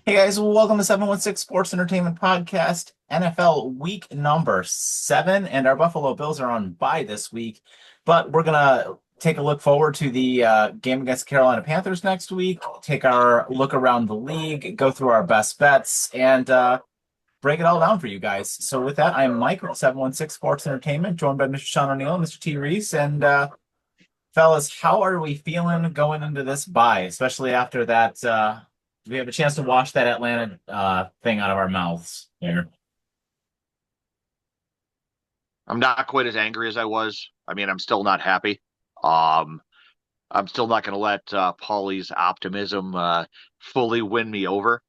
Hey guys, welcome to 716 Sports Entertainment Podcast, NFL week number 7, and our Buffalo Bills are on bye this week, but we're gonna take a look forward to the game against the Carolina Panthers next week, take our look around the league, go through our best bets, and break it all down for you guys. So with that, I'm Mike with 716 Sports Entertainment, joined by Mr. Sean O'Neill and Mr. T. Reese, and fellas, how are we feeling going into this bye, especially after that? We have a chance to wash that Atlanta thing out of our mouths here. I'm not quite as angry as I was. I mean, I'm still not happy. Um, I'm still not going to let Paulie's optimism fully win me over.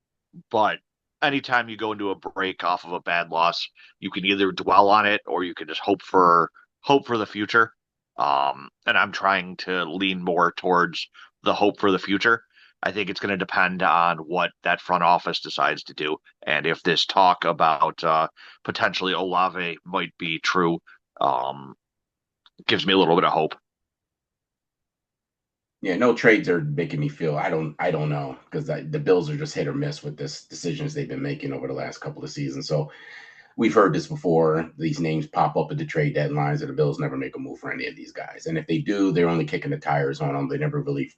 But anytime you go into a break off of a bad loss, you can either dwell on it or you can just hope for the future. And I'm trying to lean more towards the hope for the future. I think it's going to depend on what that front office decides to do, and if this talk about potentially Olave might be true, um, gives me a little bit of hope. Yeah, no trades are making me feel I don't know because the Bills are just hit or miss with this decisions they've been making over the last couple of seasons. So we've heard this before. These names pop up at the trade deadlines, and the Bills never make a move for any of these guys. And if they do, they're only kicking the tires on them. They never really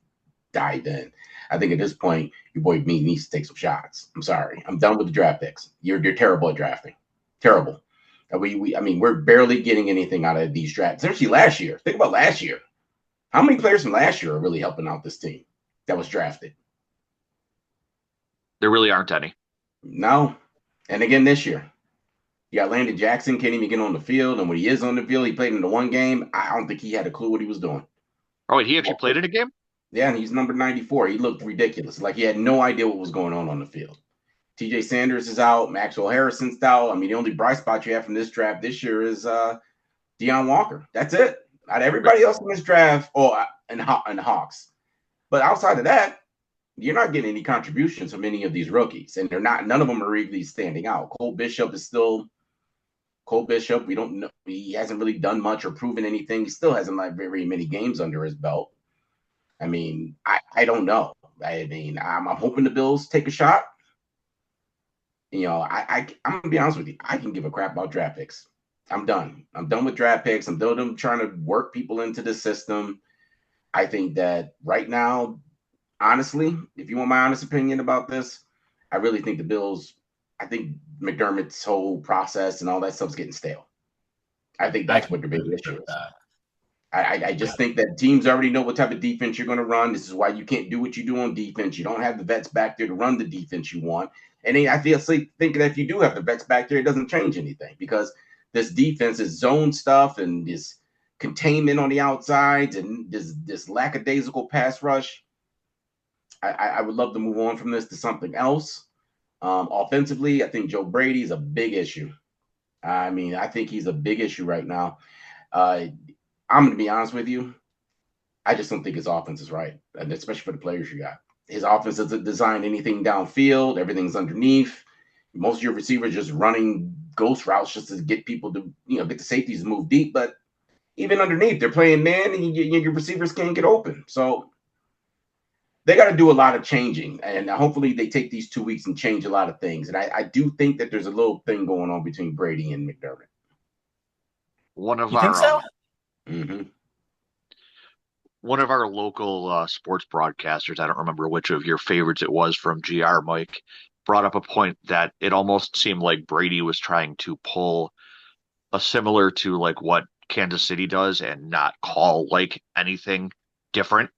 dive in. I think at this point, your boy me needs to take some shots. I'm sorry, I'm done with the draft picks. You're terrible at drafting, terrible. I mean, we're barely getting anything out of these drafts. Especially last year. Think about last year. How many players from last year are really helping out this team that was drafted? There really aren't any. No. And again this year. You got Landon Jackson, can't even get on the field. And when he is on the field, he played in the one game. I don't think he had a clue what he was doing. Oh, wait, he actually played in a game? Yeah, and he's number 94. He looked ridiculous. Like he had no idea what was going on the field. TJ Sanders is out. Maxwell Harrison's out. I mean, the only bright spot you have from this draft this year is Deion Walker. That's it. Not everybody else in this draft, and Hawks. But outside of that, you're not getting any contributions from any of these rookies, and none of them are really standing out. Cole Bishop is still Cole Bishop. We don't know. He hasn't really done much or proven anything. He still hasn't had very many games under his belt. I mean, I don't know. I mean, I'm hoping the Bills take a shot. I'm gonna be honest with you. I can give a crap about draft picks. I'm done. I'm done with draft picks. I'm done trying to work people into the system. I think that right now, honestly, if you want my honest opinion about this, I really think the Bills, I think McDermott's whole process and all that stuff's getting stale. I think I that's can what the big agree issue with is. that. I just think that teams already know what type of defense you're going to run. This is why you can't do what you do on defense. You don't have the vets back there to run the defense you want. And I feel think that if you do have the vets back there, it doesn't change anything because this defense is zone stuff and this containment on the outsides and this lackadaisical pass rush. I would love to move on from this to something else. Offensively, I think Joe Brady is a big issue. I mean, I think he's a big issue right now. I'm going to be honest with you. I just don't think his offense is right, and especially for the players you got. His offense doesn't design anything downfield. Everything's underneath. Most of your receivers just running ghost routes just to get people to, get the safeties to move deep. But even underneath, they're playing man, and your receivers can't get open. So they got to do a lot of changing, and hopefully they take these 2 weeks and change a lot of things. And I do think that there's a little thing going on between Brady and McDermott. One of You think our so? Mm-hmm. one of our local sports broadcasters, I don't remember which of your favorites it was from GR, Mike, brought up a point that it almost seemed like Brady was trying to pull a similar to like what Kansas City does and not call like anything different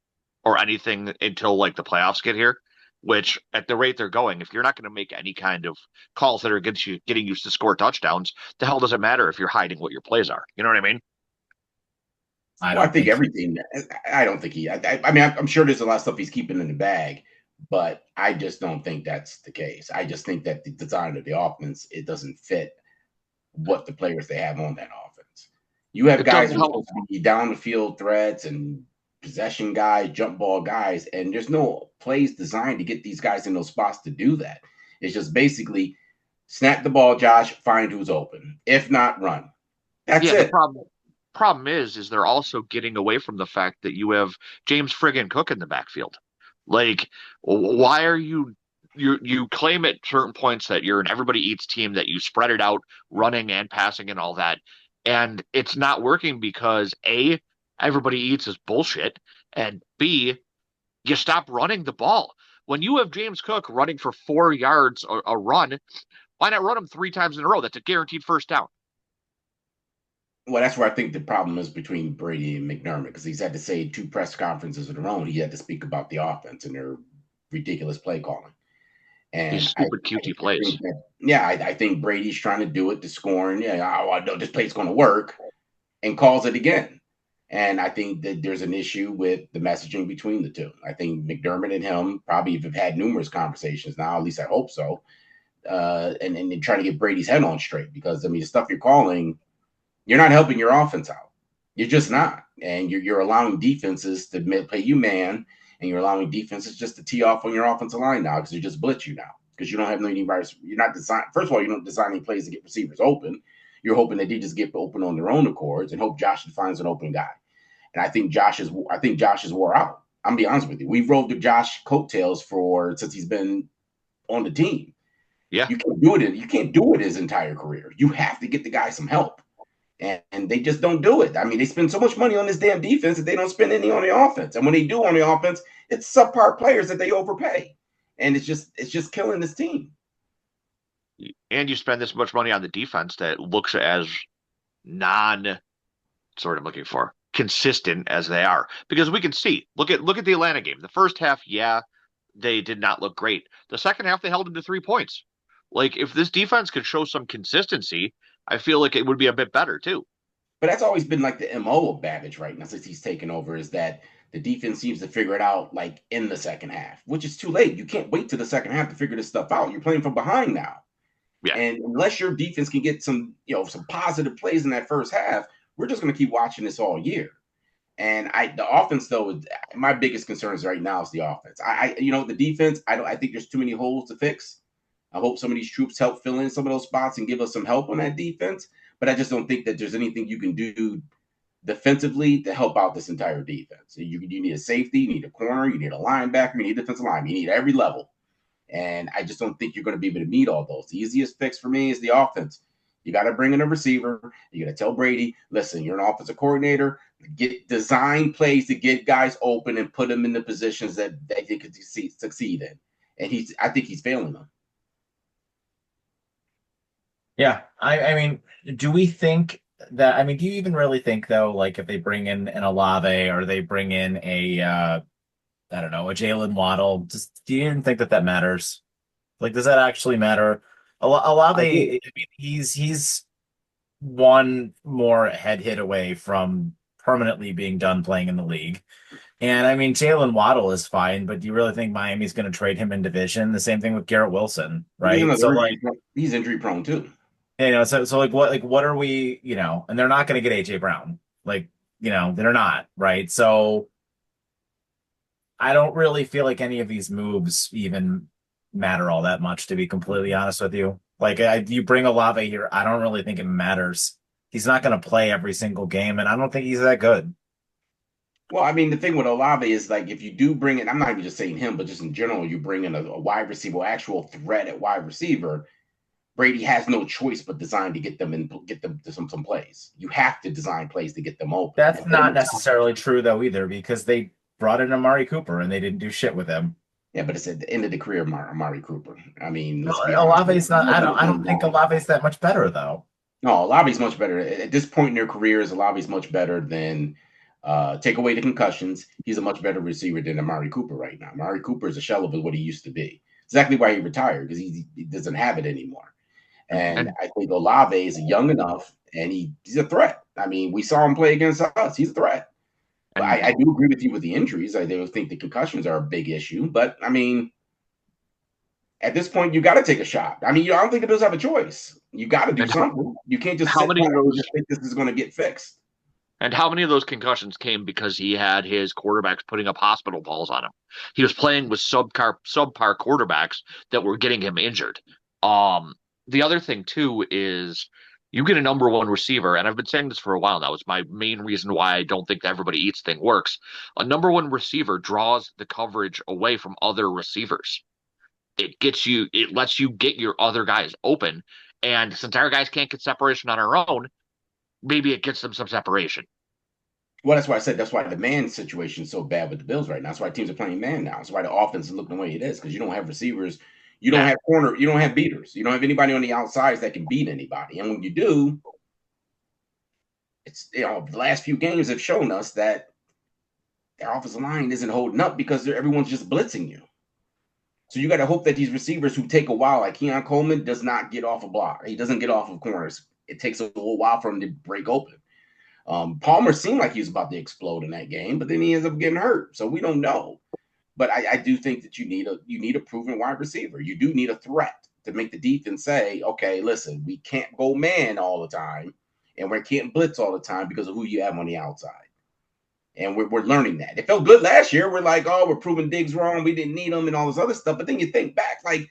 or anything until like the playoffs get here. Which at the rate they're going, if you're not going to make any kind of calls that are getting you to score touchdowns, the hell does it matter if you're hiding what your plays are? You know what I mean? I Well, I don't think think. everything. I don't think he. I mean, I'm sure there's a lot of stuff he's keeping in the bag, but I just don't think that's the case. I just think that the design of the offense it doesn't fit what the players they have on that offense. You have It guys doesn't who are help. supposed to be down the field threats and possession guys, jump ball guys, and there's no plays designed to get these guys in those spots to do that. It's just basically snap the ball, Josh, find who's open. If not, run. That's Yeah, the it. problem is they're also getting away from the fact that you have James friggin' Cook in the backfield. Like, why are you you claim at certain points that you're an everybody eats team, that you spread it out, running and passing and all that, and it's not working because A, everybody eats is bullshit, and B, you stop running the ball. When you have James Cook running for 4 yards a run, why not run him 3 times in a row? That's a guaranteed first down. Well, that's where I think the problem is between Brady and McDermott, because he's had to say 2 press conferences in a row. He had to speak about the offense and their ridiculous play calling. These And stupid QT I think plays. that, yeah, I think Brady's trying to do it to score, and yeah, oh, I know this play's going to work, and calls it again. And I think that there's an issue with the messaging between the two. I think McDermott and him probably have had numerous conversations now. At least I hope so. And trying to get Brady's head on straight, because I mean, the stuff you're calling, you're not helping your offense out. You're just not, and you're allowing defenses to play you man, and you're allowing defenses just to tee off on your offensive line now because they just blitz you now because you don't have anybody. You're not design. First of all, you don't design any plays to get receivers open. You're hoping that they just get open on their own accords and hope Josh finds an open guy. And I think Josh is wore out. I'm gonna be honest with you. We've rode the Josh coattails since he's been on the team. Yeah. You can't do it. You can't do it his entire career. You have to get the guy some help. And they just don't do it. I mean, they spend so much money on this damn defense that they don't spend any on the offense. And when they do on the offense, it's subpar players that they overpay. And it's just killing this team. And you spend this much money on the defense that looks as sort of looking for consistent as they are. Because we can see, look at the Atlanta game. The first half, yeah, they did not look great. The second half, they held them to 3 points. Like, if this defense could show some consistency, I feel like it would be a bit better too. But that's always been like the MO of Babbage right now since he's taken over, is that the defense seems to figure it out like in the second half, which is too late. You can't wait to the second half to figure this stuff out. You're playing from behind now. Yeah. And unless your defense can get some positive plays in that first half, we're just going to keep watching this all year. And the offense, though, my biggest concerns right now is the offense. The defense, I think there's too many holes to fix. I hope some of these troops help fill in some of those spots and give us some help on that defense. But I just don't think that there's anything you can do defensively to help out this entire defense. You need a safety, you need a corner, you need a linebacker, you need a defensive line, you need every level. And I just don't think you're going to be able to meet all those. The easiest fix for me is the offense. You got to bring in a receiver. You got to tell Brady, listen, you're an offensive coordinator. Get design plays to get guys open and put them in the positions that they could succeed in. And I think he's failing them. Yeah, I mean, do we think that? I mean, do you even really think though, like if they bring in an Olave or they bring in I don't know, a Jalen Waddle, do you even think that matters? Like, does that actually matter? Olave, I mean, he's one more head hit away from permanently being done playing in the league. And I mean, Jalen Waddle is fine, but do you really think Miami's going to trade him in division? The same thing with Garrett Wilson, right? So like, he's injury prone too. So like what are we, and they're not going to get AJ Brown. Like, they're not, right? So I don't really feel like any of these moves even matter all that much, to be completely honest with you. Like, you bring Olave here, I don't really think it matters. He's not going to play every single game, and I don't think he's that good. Well, I mean, the thing with Olave is like if you do bring in, I'm not even just saying him, but just in general, you bring in a wide receiver, actual threat at wide receiver. Brady has no choice but design to get them to some plays. You have to design plays to get them open. That's not necessarily true though either, because they brought in Amari Cooper and they didn't do shit with him. Yeah, but it's at the end of the career of Amari Cooper. I mean, Olave's not. I don't think Olave's that much better though. No, Olave's much better at this point in their careers. Olave's much better than take away the concussions. He's a much better receiver than Amari Cooper right now. Amari Cooper is a shell of what he used to be. Exactly why he retired, because he doesn't have it anymore. And I think Olave is young enough, and he's a threat. I mean, we saw him play against us. He's a threat. But I do agree with you with the injuries. I do think the concussions are a big issue. But, I mean, at this point, you got to take a shot. I mean, I don't think it does have a choice. You got to do something. You can't just think this is going to get fixed. And how many of those concussions came because he had his quarterbacks putting up hospital balls on him? He was playing with subpar quarterbacks that were getting him injured. The other thing, too, is you get a number one receiver, and I've been saying this for a while now. It's my main reason why I don't think the everybody eats thing works. A number one receiver draws the coverage away from other receivers. it lets you get your other guys open. And since our guys can't get separation on our own, maybe it gets them some separation. Well, that's why I said that's why the man situation is so bad with the Bills right now. That's why teams are playing man now. That's why the offense is looking the way it is because you don't have receivers, you don't Yeah. have corner, you don't have beaters, you don't have anybody on the outsides that can beat anybody. And when you do, it's the last few games have shown us that their offensive line isn't holding up because everyone's just blitzing you. So you got to hope that these receivers who take a while, like Keon Coleman, does not get off a block. He doesn't get off of corners. It takes a little while for him to break open. Palmer seemed like he was about to explode in that game, but then he ends up getting hurt. So we don't know. But I do think that you need a proven wide receiver. You do need a threat to make the defense say, okay, listen, we can't go man all the time, and we can't blitz all the time because of who you have on the outside. And we're learning that. It felt good last year. We're like, oh, we're proving Diggs wrong. We didn't need him and all this other stuff. But then you think back, like,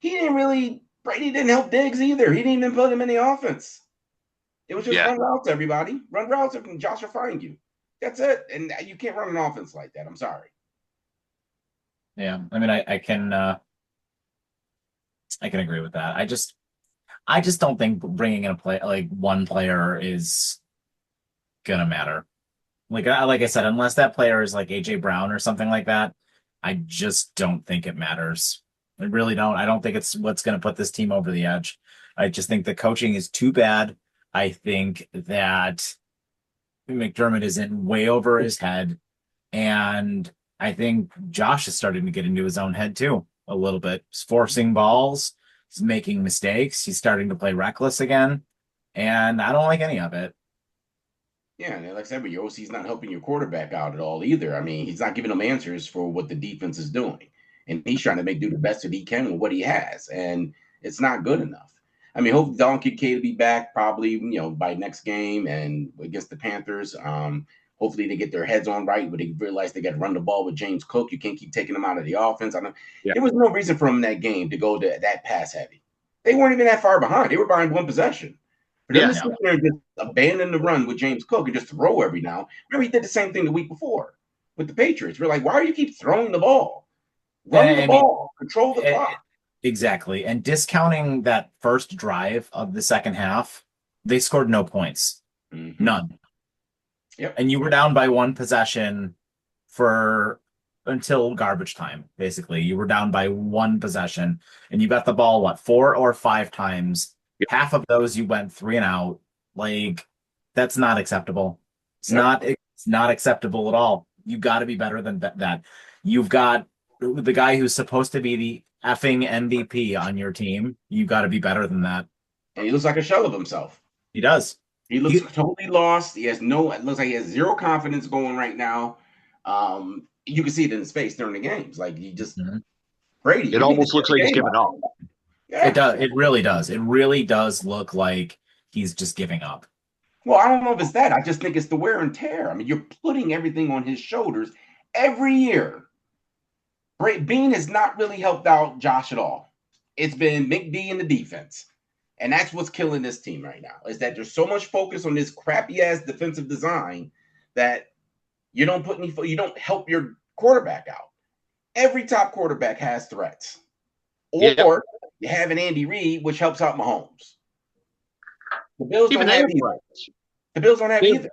Brady didn't help Diggs either. He didn't even put him in the offense. It was just run routes, everybody. Run routes and Josh will find you. That's it. And you can't run an offense like that. I'm sorry. Yeah, I mean, I can agree with that. I just don't think bringing in one player is gonna matter. Like I said, unless that player is like AJ Brown or something like that, I just don't think it matters. I really don't. I don't think it's what's going to put this team over the edge. I just think the coaching is too bad. I think that McDermott is in way over his head, and I think Josh is starting to get into his own head too a little bit. He's forcing balls. He's making mistakes. He's starting to play reckless again, and I don't like any of it. Yeah, and like I said, but your OC's not helping your quarterback out at all either. I mean, he's not giving them answers for what the defense is doing. And he's trying to do the best that he can with what he has. And it's not good enough. I mean, hopefully Don Kincaid will be back probably, by next game and against the Panthers. Hopefully they get their heads on right, but they realize they got to run the ball with James Cook. You can't keep taking them out of the offense. There was no reason for him in that game to go to that pass heavy. They weren't even that far behind. They were behind one possession. For them to sit there and just abandon the run with James Cook and just throw every now. Remember, he did the same thing the week before with the Patriots. We're like, why do you keep throwing the ball? Run the ball, control the clock. Exactly. And discounting that first drive of the second half, they scored no points. Mm-hmm. None. Yep. And you were down by one possession until garbage time, basically. You were down by one possession, and you got the ball, 4 or 5 times. Half of those you went 3 and out. Like, that's not acceptable. It's not acceptable at all. You got to be better than that. You've got the guy who's supposed to be the effing MVP on your team. You got to be better than that. And he looks like a shell of himself. He does. He looks totally lost. It looks like he has zero confidence going right now. You can see it in his face during the games. Like, he just Brady. It almost looks like he's giving up. Yeah. It does. It really does. It really does look like he's just giving up. Well, I don't know if it's that. I just think it's the wear and tear. I mean, you're putting everything on his shoulders every year. Bean has not really helped out Josh at all. It's been McD in the defense. And that's what's killing this team right now, is that there's so much focus on this crappy-ass defensive design that you don't help your quarterback out. Every top quarterback has threats. Or you have an Andy Reid, which helps out Mahomes. The Bills don't have either. The Bills don't have either.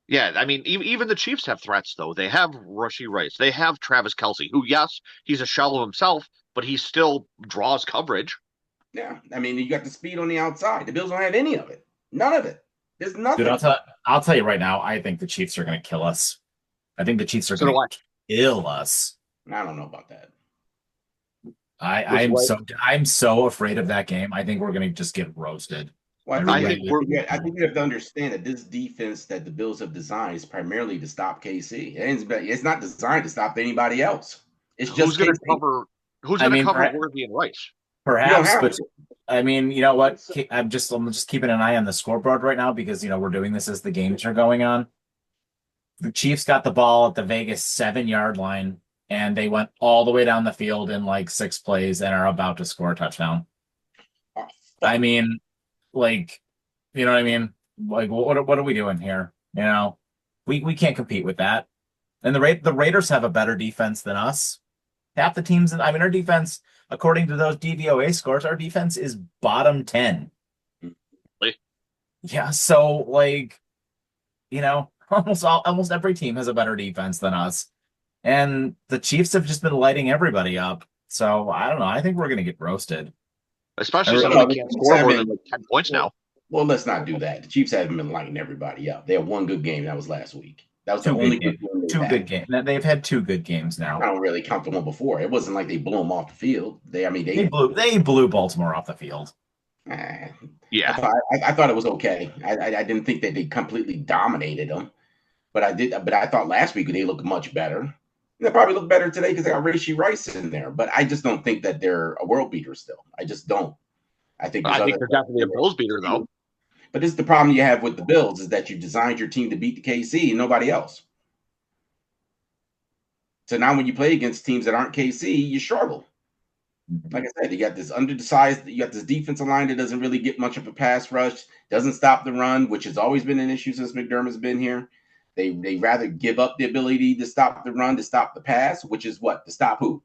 Yeah, I mean, even the Chiefs have threats, though. They have Rashee Rice. They have Travis Kelce, who, yes, he's a shell of himself, but he still draws coverage. Yeah, I mean, you got the speed on the outside. The Bills don't have any of it. None of it. There's nothing. Dude, I'll tell you right now, I think the Chiefs are going to kill us. I think the Chiefs are going to kill us. I don't know about that. I'm so afraid of that game. I think we're going to just get roasted. Well, I think you have to understand that this defense that the Bills have designed is primarily to stop KC. It's not designed to stop anybody else. It's just who's going to cover Worthy and Rice. Perhaps, but I mean, you know what? I'm just keeping an eye on the scoreboard right now because we're doing this as the games are going on. The Chiefs got the ball at the Vegas 7-yard line, and they went all the way down the field in like 6 plays and are about to score a touchdown. I mean, like, you know what I mean? Like, what are we doing here? We can't compete with that. And the Raiders have a better defense than us. Half the teams, I mean, our defense, according to those DVOA scores, our defense is bottom 10. Really? Yeah, so like, almost every team has a better defense than us. And the Chiefs have just been lighting everybody up. So I don't know. I think we're gonna get roasted. Especially since we Well, the can't Chiefs score more haven't. than like 10 points now. Well, let's not do that. The Chiefs haven't been lighting everybody up. They had one good game. That was last week. That was the Two only good good games. game they've Two good had. games. They've had two good games now. I don't really count the one before. It wasn't like they blew them off the field. They blew Baltimore off the field. I Yeah. thought it was okay. I didn't think that they completely dominated them, but I did. But I thought last week they looked much better. They probably look better today because they got Rashee Rice in there. But I just don't think that they're a world beater still. I just don't. I think I think they're definitely a Bills beater, though. But this is the problem you have with the Bills is that you designed your team to beat the KC and nobody else. So now when you play against teams that aren't KC, you struggle. Like I said, you got this undersized, you got this defensive line that doesn't really get much of a pass rush, doesn't stop the run, which has always been an issue since McDermott's been here. They rather give up the ability to stop the run, to stop the pass, which is what? To stop who?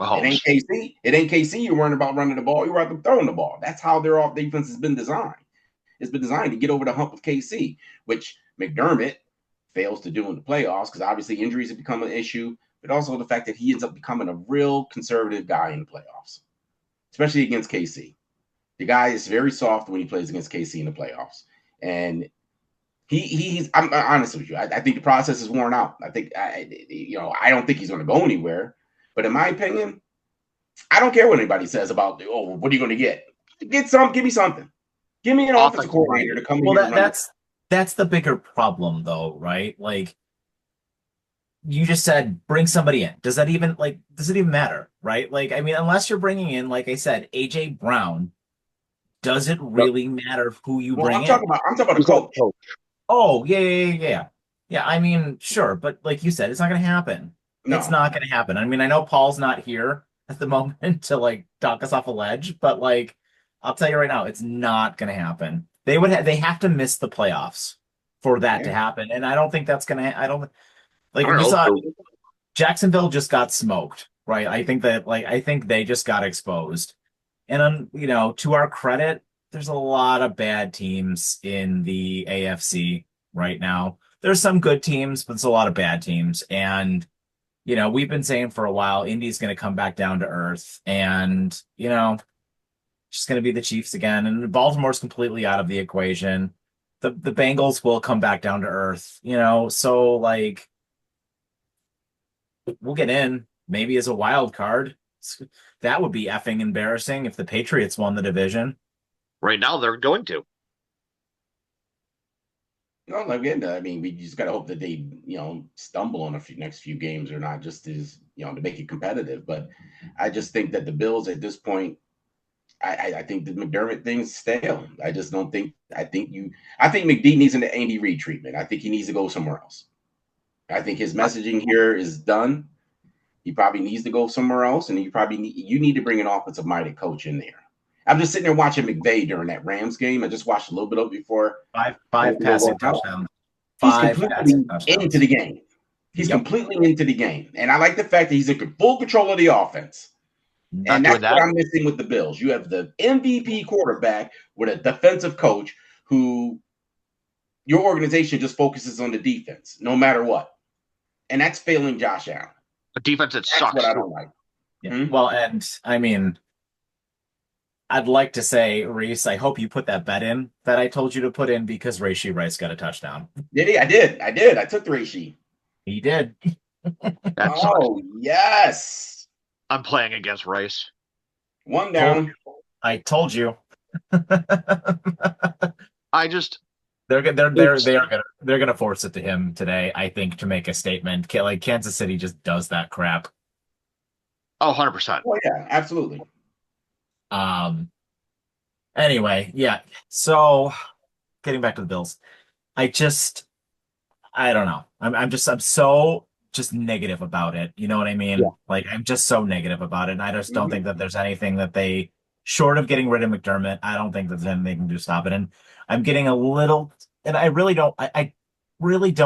It ain't KC. It ain't KC. You're worrying about running the ball. You're about throwing the ball. That's how their off defense has been designed. It's been designed to get over the hump of KC, which McDermott fails to do in the playoffs because obviously injuries have become an issue, but also the fact that he ends up becoming a real conservative guy in the playoffs, especially against KC. The guy is very soft when he plays against KC in the playoffs. And I'm honest with you. I think the process is worn out. I think, I don't think he's going to go anywhere. But in my opinion, I don't care what anybody says about, what are you going to get? Get some, give me something. Give me an offensive coordinator to come in here. Well, that's the bigger problem, though, right? Like you just said, bring somebody in. Does it even matter, right? Like, I mean, unless you're bringing in, like I said, AJ Brown, does it really matter who you bring in? I'm talking about a coach. Oh, yeah. Yeah, I mean, sure, but like you said, it's not going to happen. No. It's not going to happen. I mean, I know Paul's not here at the moment to like talk us off a ledge, but like I'll tell you right now, it's not going to happen. They have to miss the playoffs for that to happen, and I don't think that's going to. I don't like. We saw Jacksonville just got smoked, right? I think they just got exposed, and to our credit, there's a lot of bad teams in the AFC right now. There's some good teams, but there's a lot of bad teams, and we've been saying for a while, Indy's going to come back down to earth, and just going to be the Chiefs again, and Baltimore's completely out of the equation. The Bengals will come back down to earth, so like we'll get in maybe as a wild card. That would be effing embarrassing if the Patriots won the division. Right now, they're going to. No, again, I mean, we just got to hope that they, stumble on next few games or not just as, to make it competitive. But I just think that the Bills at this point, I think the McDermott thing's stale. I just don't think. I think McD needs an Andy Reid treatment. I think he needs to go somewhere else. I think his messaging here is done. He probably needs to go somewhere else, and you need to bring an offensive-minded coach in there. I'm just sitting there watching McVay during that Rams game. I just watched a little bit of it before. Five passing touchdowns. He's completely into the game. He's completely into the game, and I like the fact that he's in full control of the offense. And that's what I'm missing with the Bills. You have the MVP quarterback with a defensive coach who your organization just focuses on the defense, no matter what. And that's failing Josh Allen. A defense that sucks. That's what I don't like. Yeah. Well, and I mean, I'd like to say, Reese, I hope you put that bet in that I told you to put in because Rashee Rice got a touchdown. Did he? I did. I took the Rashee. He did. Yes. I'm playing against Rice. One down. I told you. They're gonna force it to him today, I think, to make a statement. Like Kansas City just does that crap. Oh, 100%. Oh yeah, absolutely. Anyway, yeah. So getting back to the Bills, I don't know. I'm so just negative about it. You know what I mean? Yeah. Like I'm just so negative about it. And I just don't think that there's anything that they, short of getting rid of McDermott, I don't think there's anything they can do to stop it. And I'm getting a little, and I really don't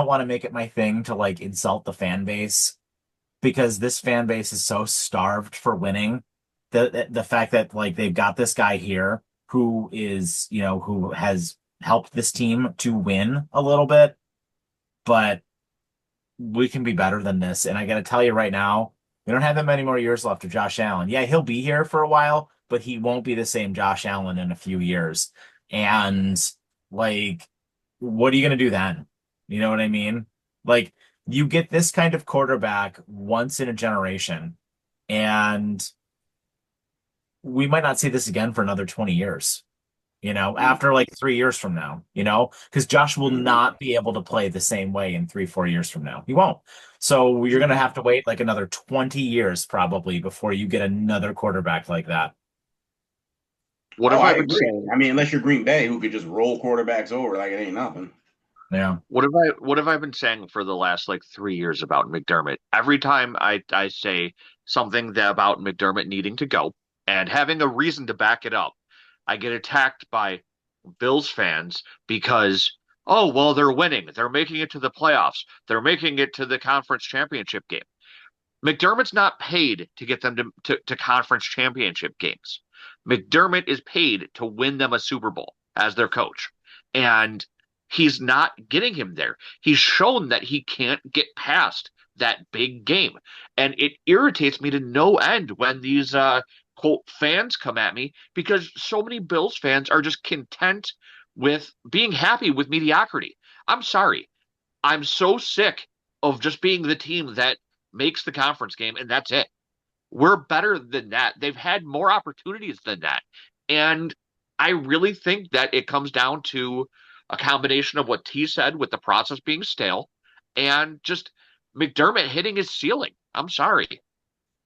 want to make it my thing to like insult the fan base because this fan base is so starved for winning. The fact that like they've got this guy here who is, who has helped this team to win a little bit, but we can be better than this. And I got to tell you right now, we don't have that many more years left of Josh Allen. Yeah, he'll be here for a while, but he won't be the same Josh Allen in a few years. And like, what are you going to do then? You know what I mean? Like, you get this kind of quarterback once in a generation, and we might not see this again for another 20 years, after like 3 years from now, because Josh will not be able to play the same way in 3, 4 years from now. He won't. So you're going to have to wait like another 20 years probably before you get another quarterback like that. What have I I been agree. saying? I mean, unless you're Green Bay, who could just roll quarterbacks over like it ain't nothing. Yeah. What have I been saying for the last like 3 years about McDermott? Every time I say something about McDermott needing to go and having a reason to back it up, I get attacked by Bills fans because, oh, well, they're winning. They're making it to the playoffs. They're making it to the conference championship game. McDermott's not paid to get them to conference championship games. McDermott is paid to win them a Super Bowl as their coach. And he's not getting him there. He's shown that he can't get past that big game. And it irritates me to no end when these quote fans come at me because so many Bills fans are just content with being happy with mediocrity. I'm sorry. I'm so sick of just being the team that makes the conference game and that's it. We're better than that. They've had more opportunities than that. And I really think that it comes down to a combination of what T said with the process being stale and just McDermott hitting his ceiling. I'm sorry.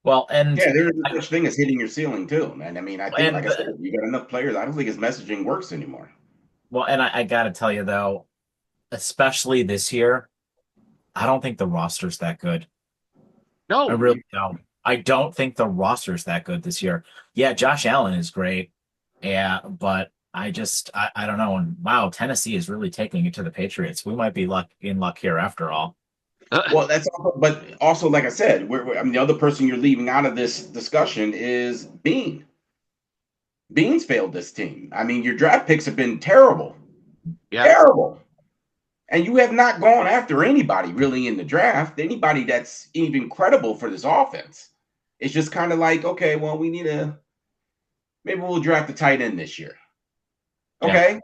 Well, and Yeah, there's a such thing as hitting your ceiling too, man. I mean, I think, like and I said, you got enough players. I don't think his messaging works anymore. I got to tell you though, especially this year, I don't think the roster's that good. I No, really don't. I don't think the roster's that good this year. Yeah, Josh Allen is great. Yeah, but I don't know. And wow, Tennessee is really taking it to the Patriots. We might be in luck here after all. Well, that's also, but also, like I said, I mean, the other person you're leaving out of this discussion is Bean. Bean's failed this team. I mean, your draft picks have been terrible, yeah. terrible. And you have not gone after anybody really in the draft, anybody that's even credible for this offense. It's just kind of like, okay, well, maybe we'll draft a tight end this year. Okay,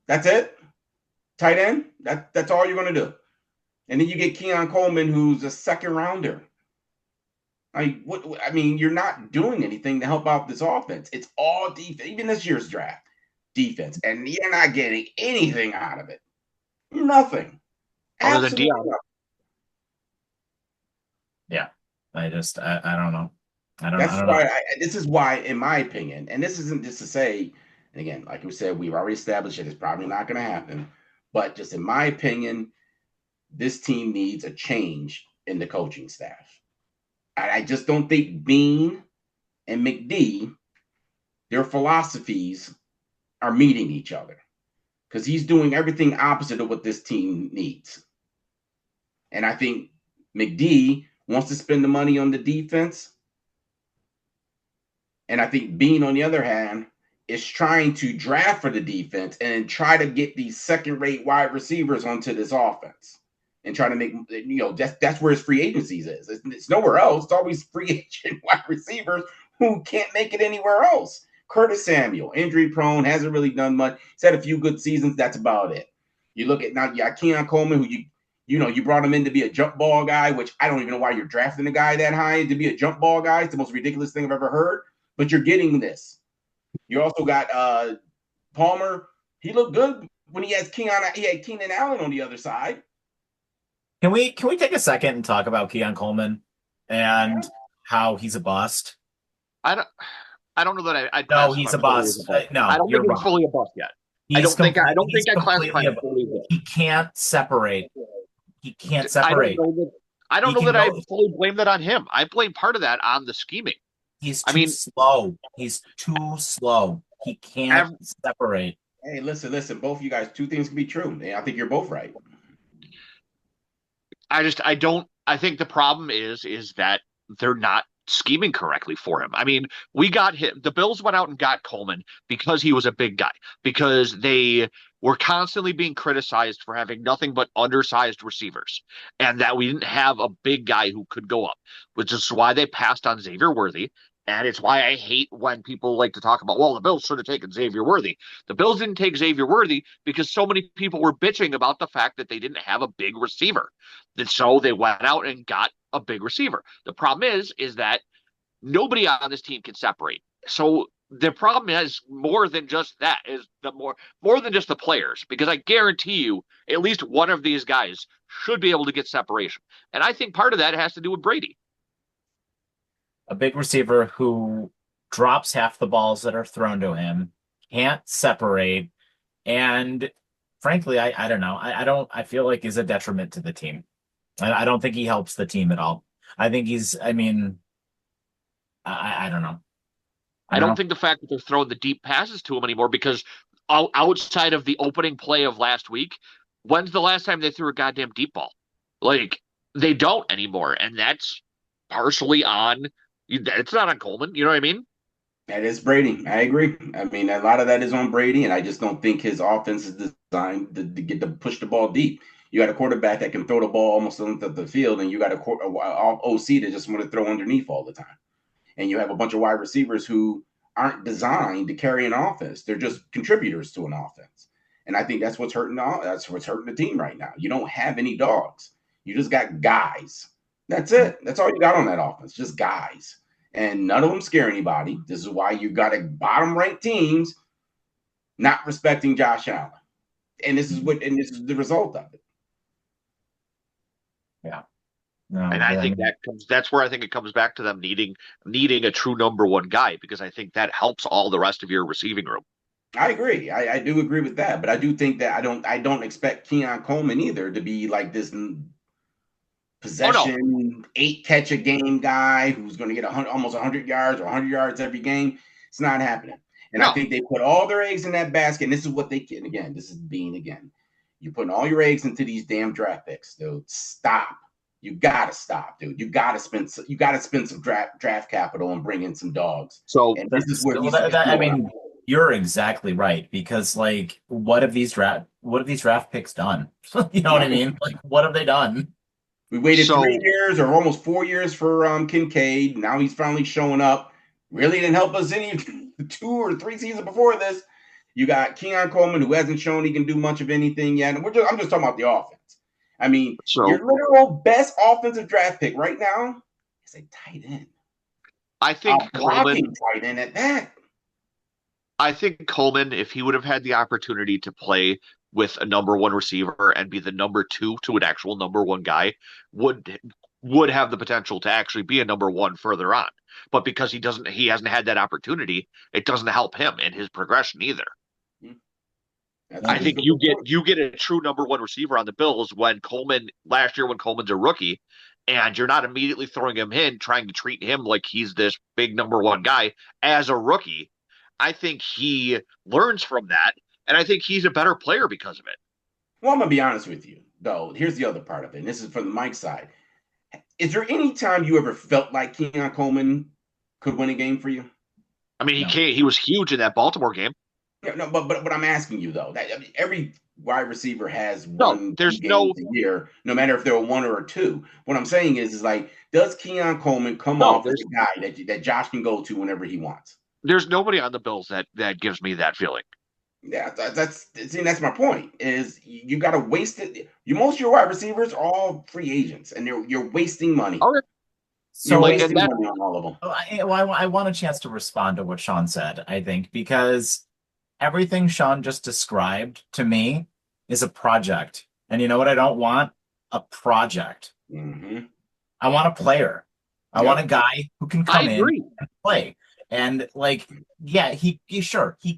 that's it. Tight end. That's all you're gonna do. And then you get Keon Coleman, who's a second rounder. What? I mean, you're not doing anything to help out this offense. It's all defense. Even this year's draft, defense, and you're not getting anything out of it. Nothing. Other than Absolutely Dion. nothing. Yeah. I don't know. I don't That's know. why. This is why, in my opinion, and this isn't just to say. And again, like we said, we've already established it. It's probably not going to happen. But just in my opinion, this team needs a change in the coaching staff. I just don't think Bean and McD, their philosophies are meeting each other because he's doing everything opposite of what this team needs. And I think McD wants to spend the money on the defense. And I think Bean, on the other hand, is trying to draft for the defense and try to get these second-rate wide receivers onto this offense and try to make, that's where his free agencies is. It's nowhere else. It's always free agent wide receivers who can't make it anywhere else. Curtis Samuel, injury prone, hasn't really done much. He's had a few good seasons. That's about it. You look at now, you got Keon Coleman, who you brought him in to be a jump ball guy, which I don't even know why you're drafting a guy that high to be a jump ball guy. It's the most ridiculous thing I've ever heard. But you're getting this. You also got Palmer. He looked good when he had Keenan Allen on the other side. Can we take a second and talk about Keon Coleman and how he's a bust? I don't know that I'd No, classify he's a him fully as bust. a bust. No, I don't you're think he's wrong. fully a bust yet. I He's don't think I completely classify him fully as a bust. He can't separate. He can't I separate. don't know that I fully blame that on him. I blame part of that on the scheming. He's too slow. He's too slow. He can't separate. Hey, listen. Both of you guys, two things can be true. I think you're both right. I I think the problem is that they're not scheming correctly for him. I mean, we got him. The Bills went out and got Coleman because he was a big guy, because they were constantly being criticized for having nothing but undersized receivers, and that we didn't have a big guy who could go up, which is why they passed on Xavier Worthy. And it's why I hate when people like to talk about, well, the Bills should have taken Xavier Worthy. The Bills didn't take Xavier Worthy because so many people were bitching about the fact that they didn't have a big receiver. And so they went out and got a big receiver. The problem is that nobody on this team can separate. So the problem is more than just that, is the more than just the players, because I guarantee you at least one of these guys should be able to get separation. And I think part of that has to do with Brady. A big receiver who drops half the balls that are thrown to him, can't separate, and frankly, I don't know. I feel like is a detriment to the team. I don't think he helps the team at all. I think I mean, I don't know. I I don't don't know. think the fact that they're throwing the deep passes to him anymore, because outside of the opening play of last week, when's the last time they threw a goddamn deep ball? Like, they don't anymore. And that's partially on, it's not on Coleman. You know what I mean? That is Brady. I agree. I mean, a lot of that is on Brady, and I just don't think his offense is designed to get to push the ball deep. You got a quarterback that can throw the ball almost on the field, and you got a OC that just want to throw underneath all the time. And you have a bunch of wide receivers who aren't designed to carry an offense. They're just contributors to an offense. And I think that's what's hurting the team right now. You don't have any dogs. You just got guys. That's it. That's all you got on that offense, just guys. And none of them scare anybody. This is why you got a bottom ranked teams not respecting Josh Allen. And this is the result of it. Yeah. No, And I think that's where I think it comes back to them needing a true number one guy, because I think that helps all the rest of your receiving room. I agree. I do agree with that, but I do think that I don't expect Keon Coleman either to be like this possession, Oh, no. 8 catch a game guy who's going to get almost 100 yards or 100 yards every game. It's not happening. And I No. think they put all their eggs in that basket. And this is what they can. Again, this is being again. You're putting all your eggs into these damn draft picks, dude. Stop. You gotta stop, dude. You gotta spend some draft capital and bring in some dogs. So And this is where I mean, you're exactly right, because like, what have these draft picks done? You know what I mean? Like, what have they done? we waited So 3 years or almost 4 years for Kincaid. Now he's finally showing up. Really didn't help us any 2 or 3 seasons before this. You got Keon Coleman, who hasn't shown he can do much of anything yet. And I'm just talking about the offense. I mean, your literal best offensive draft pick right now is a tight end. I think blocking tight end at that. I think Coleman, if he would have had the opportunity to play with a number one receiver and be the number two to an actual number one guy, would have the potential to actually be a number one further on. But because he hasn't had that opportunity, it doesn't help him in his progression either. I think you get a true number one receiver on the Bills when last year when Coleman's a rookie, and you're not immediately throwing him in, trying to treat him like he's this big number one guy as a rookie. I think he learns from that, and I think he's a better player because of it. Well, I'm going to be honest with you, though. Here's the other part of it, and this is from the Mike side. Is there any time you ever felt like Keon Coleman could win a game for you? I mean, he was huge in that Baltimore game. Yeah, no, but I'm asking you, though. I mean, every wide receiver has one there's game a year, no matter if they're a 1 or a 2. What I'm saying is like, does Keon Coleman come off as a guy that Josh can go to whenever he wants? There's nobody on the Bills that gives me that feeling. Yeah, that's my point. Is you got to waste it. Most of your wide receivers are all free agents, and you're wasting money. Okay. So you're wasting money on all of them. I want a chance to respond to what Sean said. I think because everything Sean just described to me is a project, and you know what I don't want? A project. Mm-hmm. I want a player. I want a guy who can come in and play. And like, yeah, he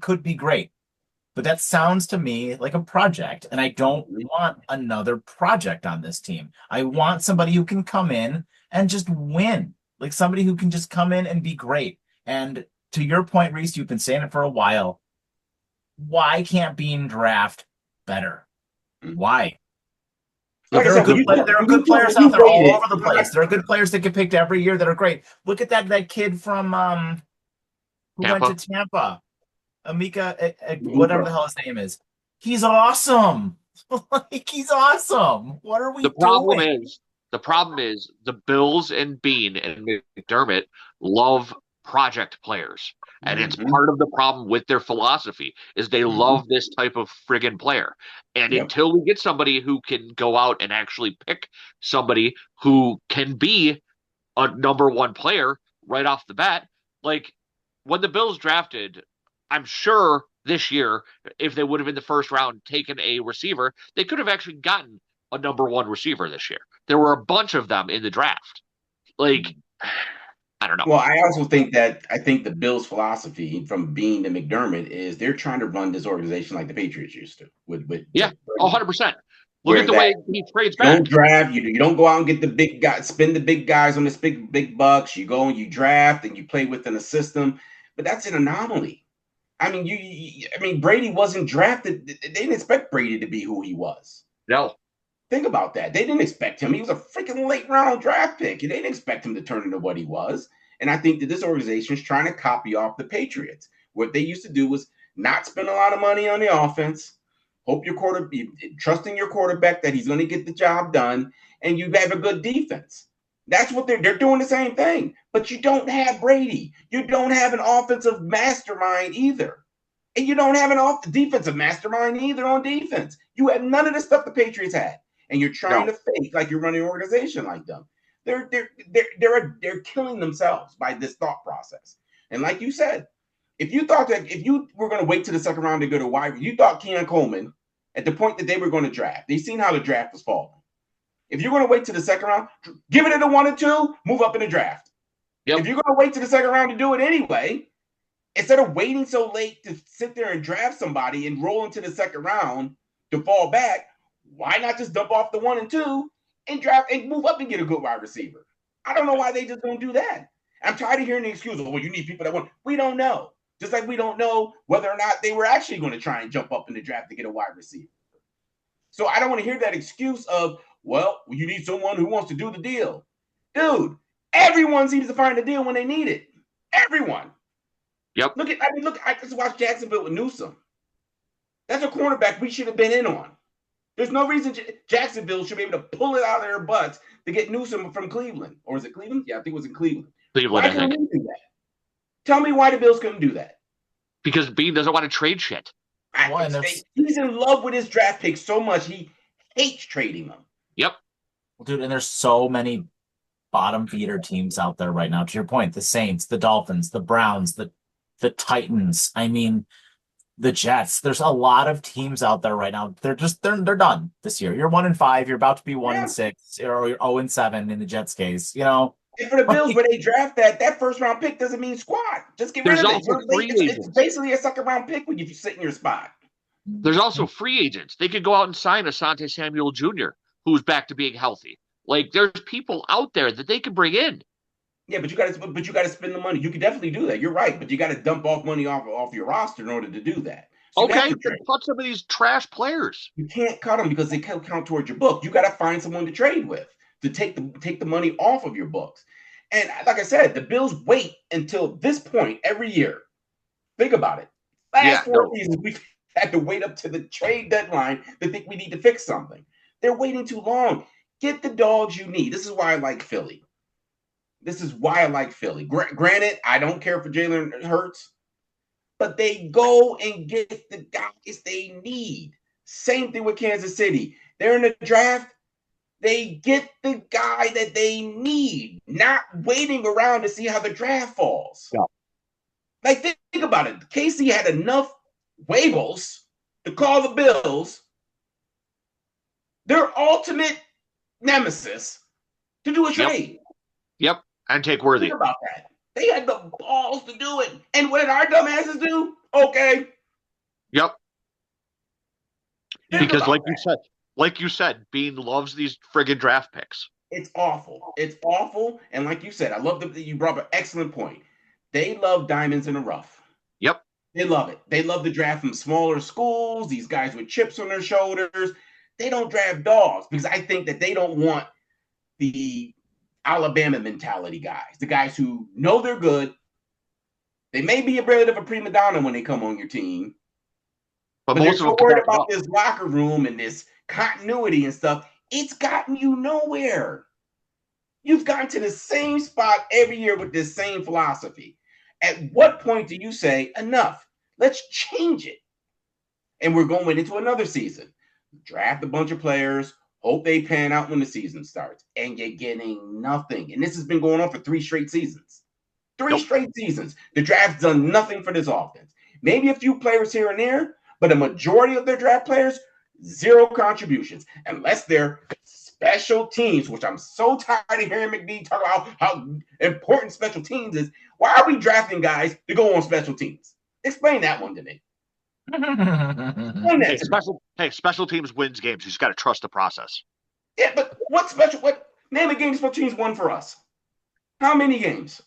could be great. But that sounds to me like a project, and I don't want another project on this team. I want somebody who can come in and just win, like somebody who can just come in and be great. And to your point, Reese, you've been saying it for a while. Why can't Bean draft better? Why? Like I There are said, good there are good players when out you there rate all it, over the place. There are good players that get picked every year that are great. Look at that kid from who went to Tampa. Tampa, Amika, whatever Luka. the hell his name is. He's awesome. Like he's awesome. What are The we problem doing? is, the problem is the Bills and Bean and McDermott love project players. And it's Mm-hmm. part of the problem with their philosophy is they Mm-hmm. love this type of friggin' player. And Yep. until we get somebody who can go out and actually pick somebody who can be a number one player right off the bat, like when the Bills drafted, I'm sure this year, if they would have in the first round taken a receiver, they could have actually gotten a number one receiver this year. There were a bunch of them in the draft. Like, I don't know. Well, I think the Bills' philosophy from Bean to McDermott is they're trying to run this organization like the Patriots used to with Yeah, Brady, 100%. Look at where the that way he trades you don't back. draft, you don't go out and get the big guys, spend the big guys on this big bucks. You go and you draft and you play within a system, but that's an anomaly. I mean, I mean, Brady wasn't drafted. They didn't expect Brady to be who he was. No. Think about that. They didn't expect him. He was a freaking late round draft pick. And they didn't expect him to turn into what he was. And I think that this organization is trying to copy off the Patriots. What they used to do was not spend a lot of money on the offense, hope your trusting your quarterback that he's going to get the job done, and you have a good defense. That's what they're doing the same thing. But you don't have Brady. You don't have an offensive mastermind either. And you don't have an defensive mastermind either on defense. You have none of the stuff the Patriots had. And you're trying to fake like you're running an organization like them. They're killing themselves by this thought process. And like you said, if you were going to wait to the second round to go to wide, you thought Keon Coleman at the point that they were going to draft. They seen how the draft was falling. If you're going to wait to the second round, give it at a 1 and 2, move up in the draft. Yep. If you're going to wait to the second round to do it anyway, instead of waiting so late to sit there and draft somebody and roll into the second round to fall back, why not just dump off the 1 and 2 and draft and move up and get a good wide receiver? I don't know why they just don't do that. I'm tired of hearing the excuse, well, you need people that want. We don't know. Just like we don't know whether or not they were actually going to try and jump up in the draft to get a wide receiver. So I don't want to hear that excuse of, well, you need someone who wants to do the deal. Dude, everyone seems to find a deal when they need it. Everyone. Yep. I just watched Jacksonville with Newsom. That's a cornerback we should have been in on. There's no reason Jacksonville should be able to pull it out of their butts to get Newsom from Cleveland. Or is it Cleveland? Yeah, I think it was in Cleveland. Cleveland, Why couldn't we do that? Tell me why the Bills couldn't do that. Because Bean doesn't want to trade shit. He's in love with his draft picks so much he hates trading them. Yep. Well, dude, and there's so many bottom feeder teams out there right now. To your point, the Saints, the Dolphins, the Browns, the Titans. I mean, the Jets. There's a lot of teams out there right now. They're done this year. You're 1 and 5. You're about to be 1 and 6, or you're 0 and 7 in the Jets case. You know. And for the Bills, where they draft that first round pick doesn't mean squat. Just get rid of it. It's basically a second round pick when you sit in your spot. There's also free agents. They could go out and sign Asante Samuel Jr., who's back to being healthy. Like there's people out there that they can bring in. Yeah, but you got to spend the money. You can definitely do that. You're right, but you got to dump off money off your roster in order to do that. So okay, cut some of these trash players. You can't cut them because they count towards your book. You got to find someone to trade with to take the money off of your books. And like I said, the Bills wait until this point every year. Think about it. Last 4 seasons, we've had to wait up to the trade deadline to think we need to fix something. They're waiting too long. Get the dogs you need. This is why I like Philly. Granted, I don't care for Jalen Hurts, but they go and get the guys they need. Same thing with Kansas City. They're in the draft. They get the guy that they need, not waiting around to see how the draft falls. Yeah. Like, think about it. Casey had enough waivers to call the Bills, their ultimate nemesis, to do a trade. Yep. And take Worthy. Think about that. They had the balls to do it. And what did our dumbasses do? Okay. Yep. Because like you said, Bean loves these friggin' draft picks. It's awful. It's awful. And like you said, I love that you brought up an excellent point. They love diamonds in the rough. Yep. They love it. They love the draft from smaller schools, these guys with chips on their shoulders. they don't draft dogs because I think that they don't want the Alabama mentality guys, the guys who know they're good. They may be a bit of a prima donna when they come on your team, But but they're most of so them can worried back it about up. this locker room and this continuity and stuff. It's gotten you nowhere. You've gotten to the same spot every year with this same philosophy. At what point do you say, enough? Let's change it. And we're going into another season. Draft a bunch of players, hope they pan out when the season starts, and you're getting nothing. And this has been going on for 3 straight seasons. 3 straight seasons. The draft's done nothing for this offense. Maybe a few players here and there, but a majority of their draft players, 0 contributions, unless they're special teams, which I'm so tired of hearing McD talk about how important special teams is. Why are we drafting guys to go on special teams? Explain that one to me. Explain that to me. Special teams wins games. You just got to trust the process. Yeah, but name a game special teams won for us? How many games?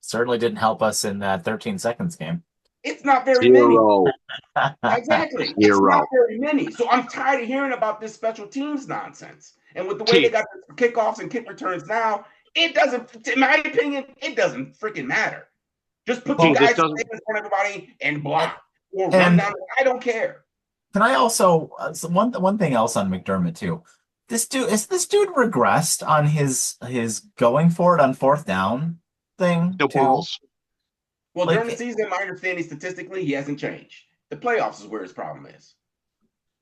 Certainly didn't help us in that 13 seconds game. It's not very 0. many. Exactly. 0. It's not very many. So I'm tired of hearing about this special teams nonsense. And with the way they got the kickoffs and kick returns now, it doesn't, in my opinion, it doesn't freaking matter. Just put your guys in front of everybody and block or run down. I don't care. Can I also one thing else on McDermott too? This dude regressed on his going for it on 4th down thing No too? balls. Well, during the season, my understanding statistically, he hasn't changed. The playoffs is where his problem is.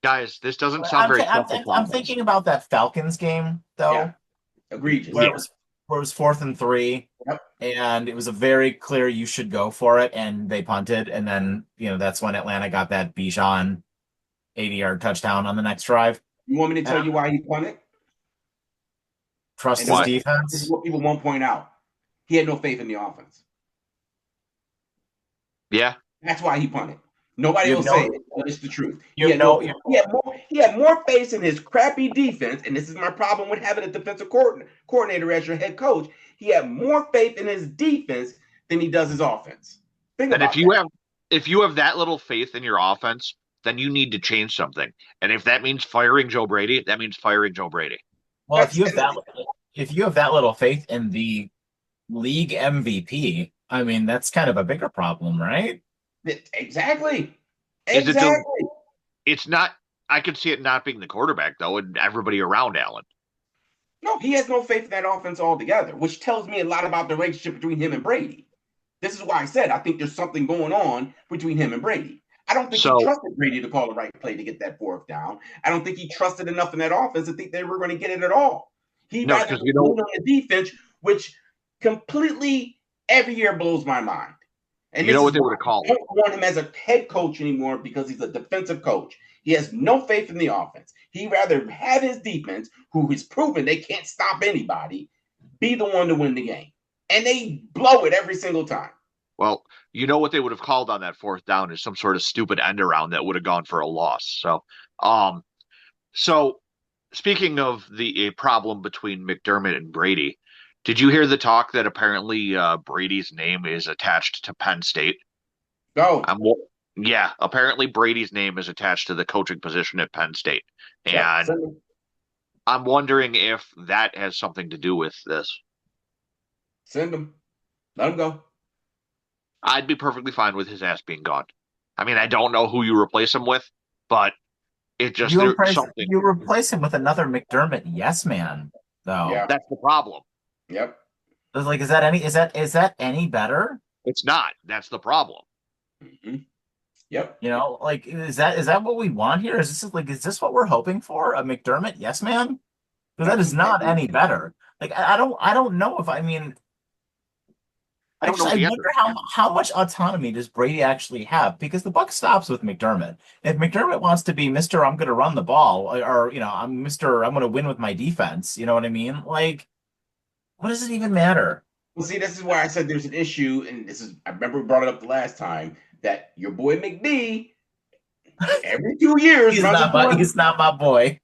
Guys, this doesn't sound very. I'm thinking about that Falcons game though. Yeah. Egregious. Where it was 4th and 3, and it was a very clear you should go for it, and they punted, and then that's when Atlanta got that Bijan 80-yard touchdown on the next drive. You want me to tell you why he punted? Trust his defense. This is what people won't point out. He had no faith in the offense. Yeah. That's why he punted. Nobody will say it, but it's the truth. He had more faith in his crappy defense, and this is my problem with having a defensive coordinator as your head coach. He had more faith in his defense than he does his offense. And if you have that little faith in your offense, then you need to change something. And if that means firing Joe Brady, that means firing Joe Brady. Well, if you have that little faith in the league MVP, I mean, that's kind of a bigger problem, right? Exactly. It's not. I could see it not being the quarterback though, and everybody around Allen. No, he has no faith in that offense altogether, which tells me a lot about the relationship between him and Brady. This is why I said I think there's something going on between him and Brady. I don't think he trusted Brady to call the right play to get that 4th down. I don't think he trusted enough in that offense to think they were going to get it at all. He rather on the defense, which completely every year blows my mind. And you know what they would have called? I don't want him as a head coach anymore because he's a defensive coach. He has no faith in the offense. He'd rather have his defense, who has proven they can't stop anybody, be the one to win the game. And they blow it every single time. Well, you know what they would have called on that 4th down is some sort of stupid end around that would have gone for a loss. So speaking of a problem between McDermott and Brady, did you hear the talk that apparently Brady's name is attached to Penn State? No. Yeah, apparently Brady's name is attached to the coaching position at Penn State. And I'm wondering if that has something to do with this. Send him. Let him go. I'd be perfectly fine with his ass being gone. I mean, I don't know who you replace him with, but it just you replace him with another McDermott yes man, though. Yeah. That's the problem. Yep. Like, is that any better? It's not. That's the problem. Mm-hmm. Yep. Like, is that what we want here? Is this what we're hoping for? A McDermott yes man? Because that is not any better. Like, I don't know if I wonder how much autonomy does Brady actually have? Because the buck stops with McDermott. If McDermott wants to be Mr. I'm going to run the ball, or I'm Mr. I'm going to win with my defense, you know what I mean? Like, what does it even matter? Well, see, this is why I said there's an issue, and I remember we brought it up the last time, that your boy McD, every 2 years, he's not my boy.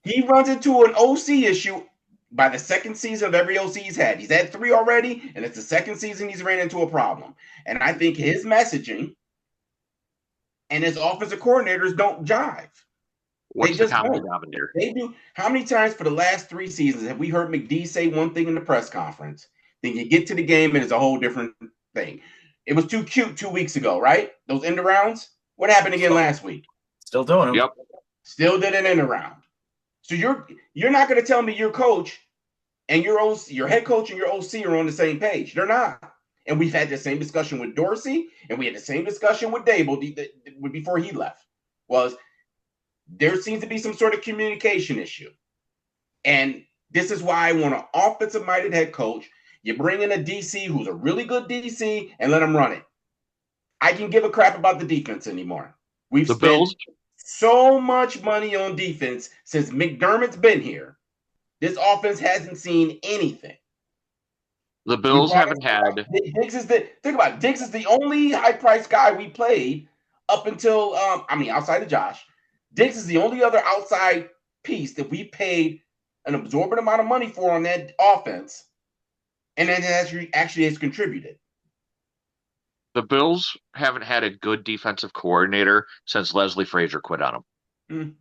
he runs into an OC issue by the second season of every OC he's had. He's had 3 already, and it's the second season he's ran into a problem. And I think his messaging and his offensive coordinators don't jive. They What's the just common don't. denominator? They do. How many times for the last 3 seasons have we heard McD say one thing in the press conference? Then you get to the game and it's a whole different thing. It was too cute 2 weeks ago, right? Those end rounds. What happened again last week? Still doing them. Yep. Still did an end around. So you're not going to tell me your coach and your head coach and your OC are on the same page. They're not. And we've had the same discussion with Dorsey, and we had the same discussion with Dable before he left. Was there seems to be some sort of communication issue. And this is why I want an offensive minded head coach. You bring in a DC who's a really good DC and let him run it. I can give a crap about the defense anymore. We've The spent Bills, so much money on defense since McDermott's been here. This offense hasn't seen anything. the Bills haven't had. Diggs is Diggs is the only high priced guy we played up until outside of Josh. Diggs is the only other outside piece that we paid an absorbent amount of money for on that offense, and then it actually has contributed. The Bills haven't had a good defensive coordinator since Leslie Frazier quit on them.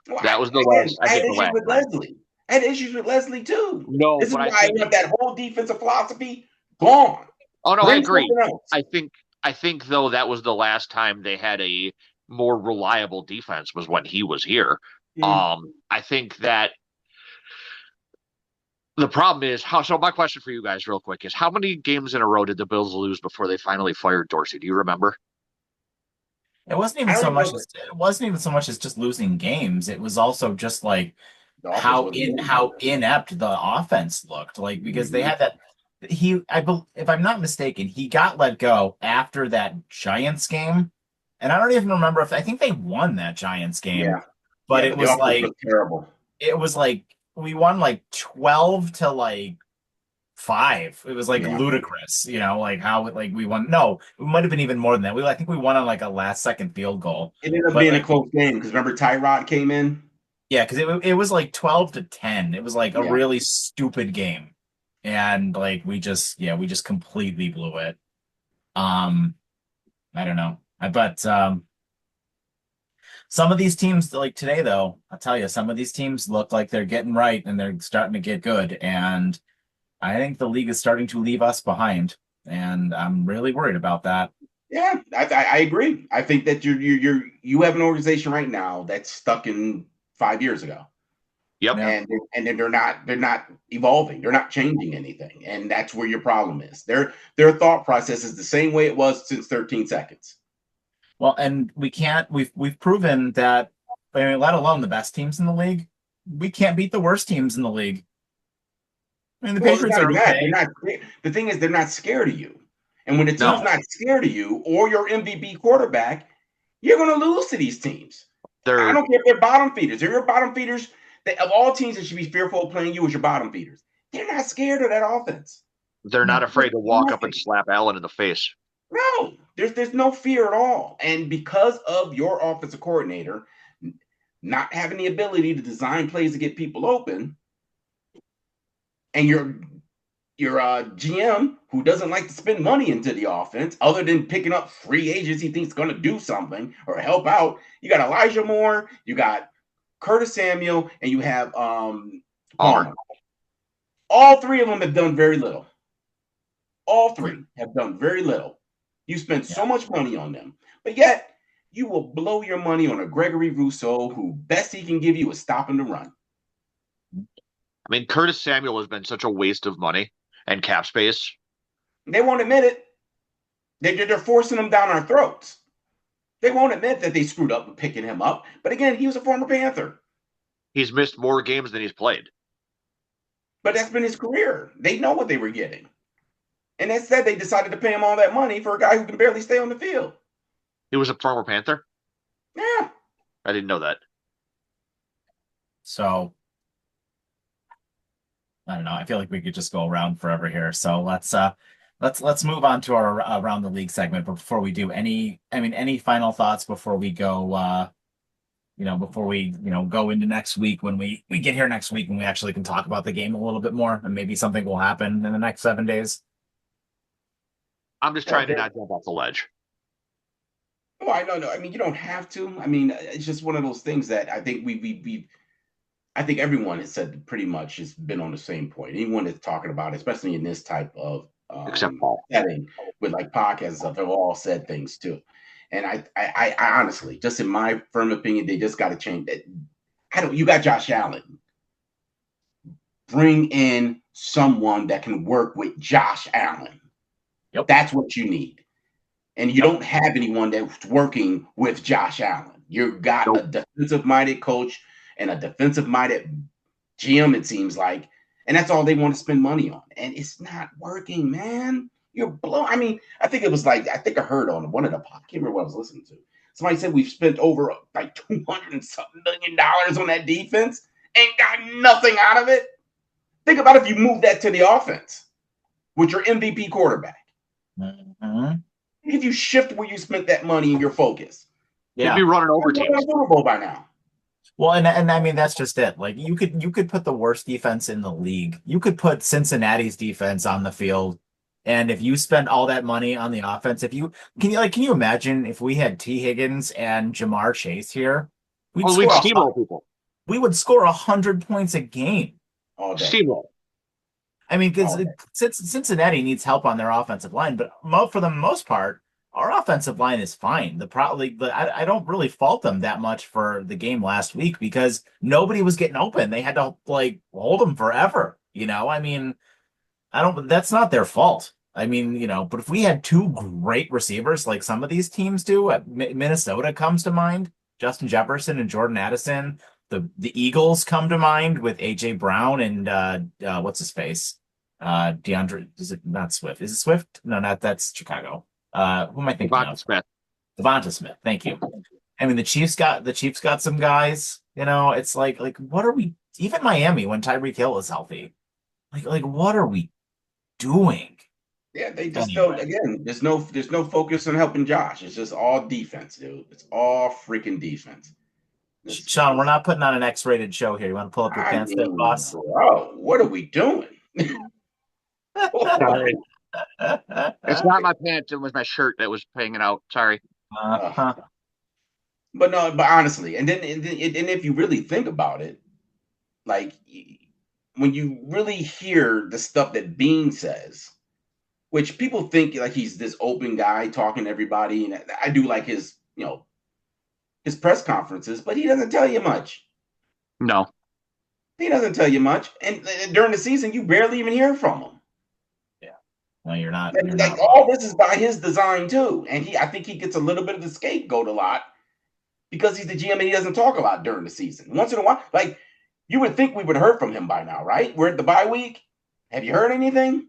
Well, That was the last. I had the issues last with time. Leslie. I had issues with Leslie too. No, This is but why I want that whole defensive philosophy gone. Oh no, I agree. something else. I think though that was the last time they had a more reliable defense was when he was here. I think that the problem is so my question for you guys real quick is how many games in a row did the Bills lose before they finally fired Dorsey? Do you remember? It wasn't even so much as just losing games. It was also just like The offense wasn't how inept the offense looked. Like because they had that if I'm not mistaken, he got let go after that Giants game. And I don't even remember I think they won that Giants game. Yeah. But it was terrible. It was like we won like 12 to like 5. It was like ludicrous, like how we won. No, it might have been even more than that. I think we won on like a last second field goal. It ended up being a close game because remember Tyrod came in. Yeah, because it was like 12 to 10. It was like a really stupid game, and like we just completely blew it. I don't know, but some of these teams like today though, I'll tell you, some of these teams look like they're getting right and they're starting to get good, and I think the league is starting to leave us behind, and I'm really worried about that. Yeah, I agree. I think that you have an organization right now that's stuck in 5 years ago. Yep. And they're not evolving. They're not changing anything, and that's where your problem is. Their thought process is the same way it was since 13 seconds. Well, and we've proven that. I mean, let alone the best teams in the league, we can't beat the worst teams in the league. I mean, the Patriots are okay. The thing is, they're not scared of you. And when the team's not scared of you or your MVP quarterback, you're going to lose to these teams. I don't care if they're bottom feeders. They're your bottom feeders. Of all teams that should be fearful of playing you as your bottom feeders, they're not scared of that offense. They're not afraid to walk up and slap Allen in the face. No, there's no fear at all. And because of your offensive coordinator not having the ability to design plays to get people open, and your GM who doesn't like to spend money into the offense other than picking up free agents he thinks is going to do something or help out. You got Elijah Moore, you got Curtis Samuel, and you have Palmer. All three of them have done very little. All three have done very little. You spend so much money on them, but yet you will blow your money on a Gregory Rousseau who best he can give you is stopping the run. I mean, Curtis Samuel has been such a waste of money and cap space. They won't admit it. They're forcing them down our throats. They won't admit that they screwed up with picking him up. But again, he was a former Panther. He's missed more games than he's played. But that's been his career. They know what they were getting. And instead, they decided to pay him all that money for a guy who can barely stay on the field. He was a former Panther? Yeah. I didn't know that. So I don't know. I feel like we could just go around forever here. So let's move on to our around the league segment. But before we do, any final thoughts before we go? Before we go into next week when we get here next week and we actually can talk about the game a little bit more and maybe something will happen in the next 7 days. I'm just trying to not jump off the ledge. Oh, I don't know. I mean, you don't have to. I mean, it's just one of those things that I think I think everyone has said pretty much has been on the same point. Anyone that's talking about it, especially in this type of Except Paul. setting with like podcasts and stuff, have all said things too. And I honestly, just in my firm opinion, they just got to change that. I don't. You got Josh Allen. Bring in someone that can work with Josh Allen. Yep. That's what you need. And you Yep. don't have anyone that's working with Josh Allen. You've got a defensive minded coach and a defensive minded GM, it seems like. And that's all they want to spend money on. And it's not working, man. You're blown. I mean, I think it was like, I think I heard on one of the podcasts, I can't remember what I was listening to. Somebody said we've spent over like $200 and something million on that defense, ain't got nothing out of it. Think about if you move that to the offense with your MVP quarterback. Mm-hmm. If you shift where you spent that money and your focus, He'd be running over teams. Super Bowl by now. Well, and I mean that's just it. Like you could put the worst defense in the league. You could put Cincinnati's defense on the field, and if you spend all that money on the offense, if you can you imagine if we had T. Higgins and Jamar Chase here, we'd steamroll people. We would score 100 points a game. All day. Steamroll. I mean, because Cincinnati needs help on their offensive line, but for the most part, our offensive line is fine. I don't really fault them that much for the game last week because nobody was getting open. They had to like hold them forever. I mean, that's not their fault. I mean, but if we had two great receivers like some of these teams do, Minnesota comes to mind, Justin Jefferson and Jordan Addison. The Eagles come to mind with AJ Brown and what's his face? DeAndre, is it not Swift? Is it Swift? No, that's Chicago. Who am I thinking Devonta of? Smith. Devonta Smith. Thank you. I mean, the Chiefs got some guys. It's like what are we? Even Miami when Tyreek Hill is healthy, like what are we doing? Yeah, they just don't. Again, there's no focus on helping Josh. It's just all defense, dude. It's all freaking defense. Sean, we're not putting on an X-rated show here. You want to pull up your pants, there, boss? Bro, what are we doing? Sorry. It's not my pants. It was my shirt that was hanging out. Sorry. But honestly, and if you really think about it, like when you really hear the stuff that Bean says, which people think like he's this open guy talking to everybody, and I do like his his press conferences, but he doesn't tell you much. No, he doesn't tell you much, and during the season, you barely even hear from him. No, you're not. All this is by his design too, and I think he gets a little bit of the scapegoat a lot because he's the GM and he doesn't talk a lot during the season. Once in a while, like you would think we would have heard from him by now, right? We're at the bye week. Have you heard anything?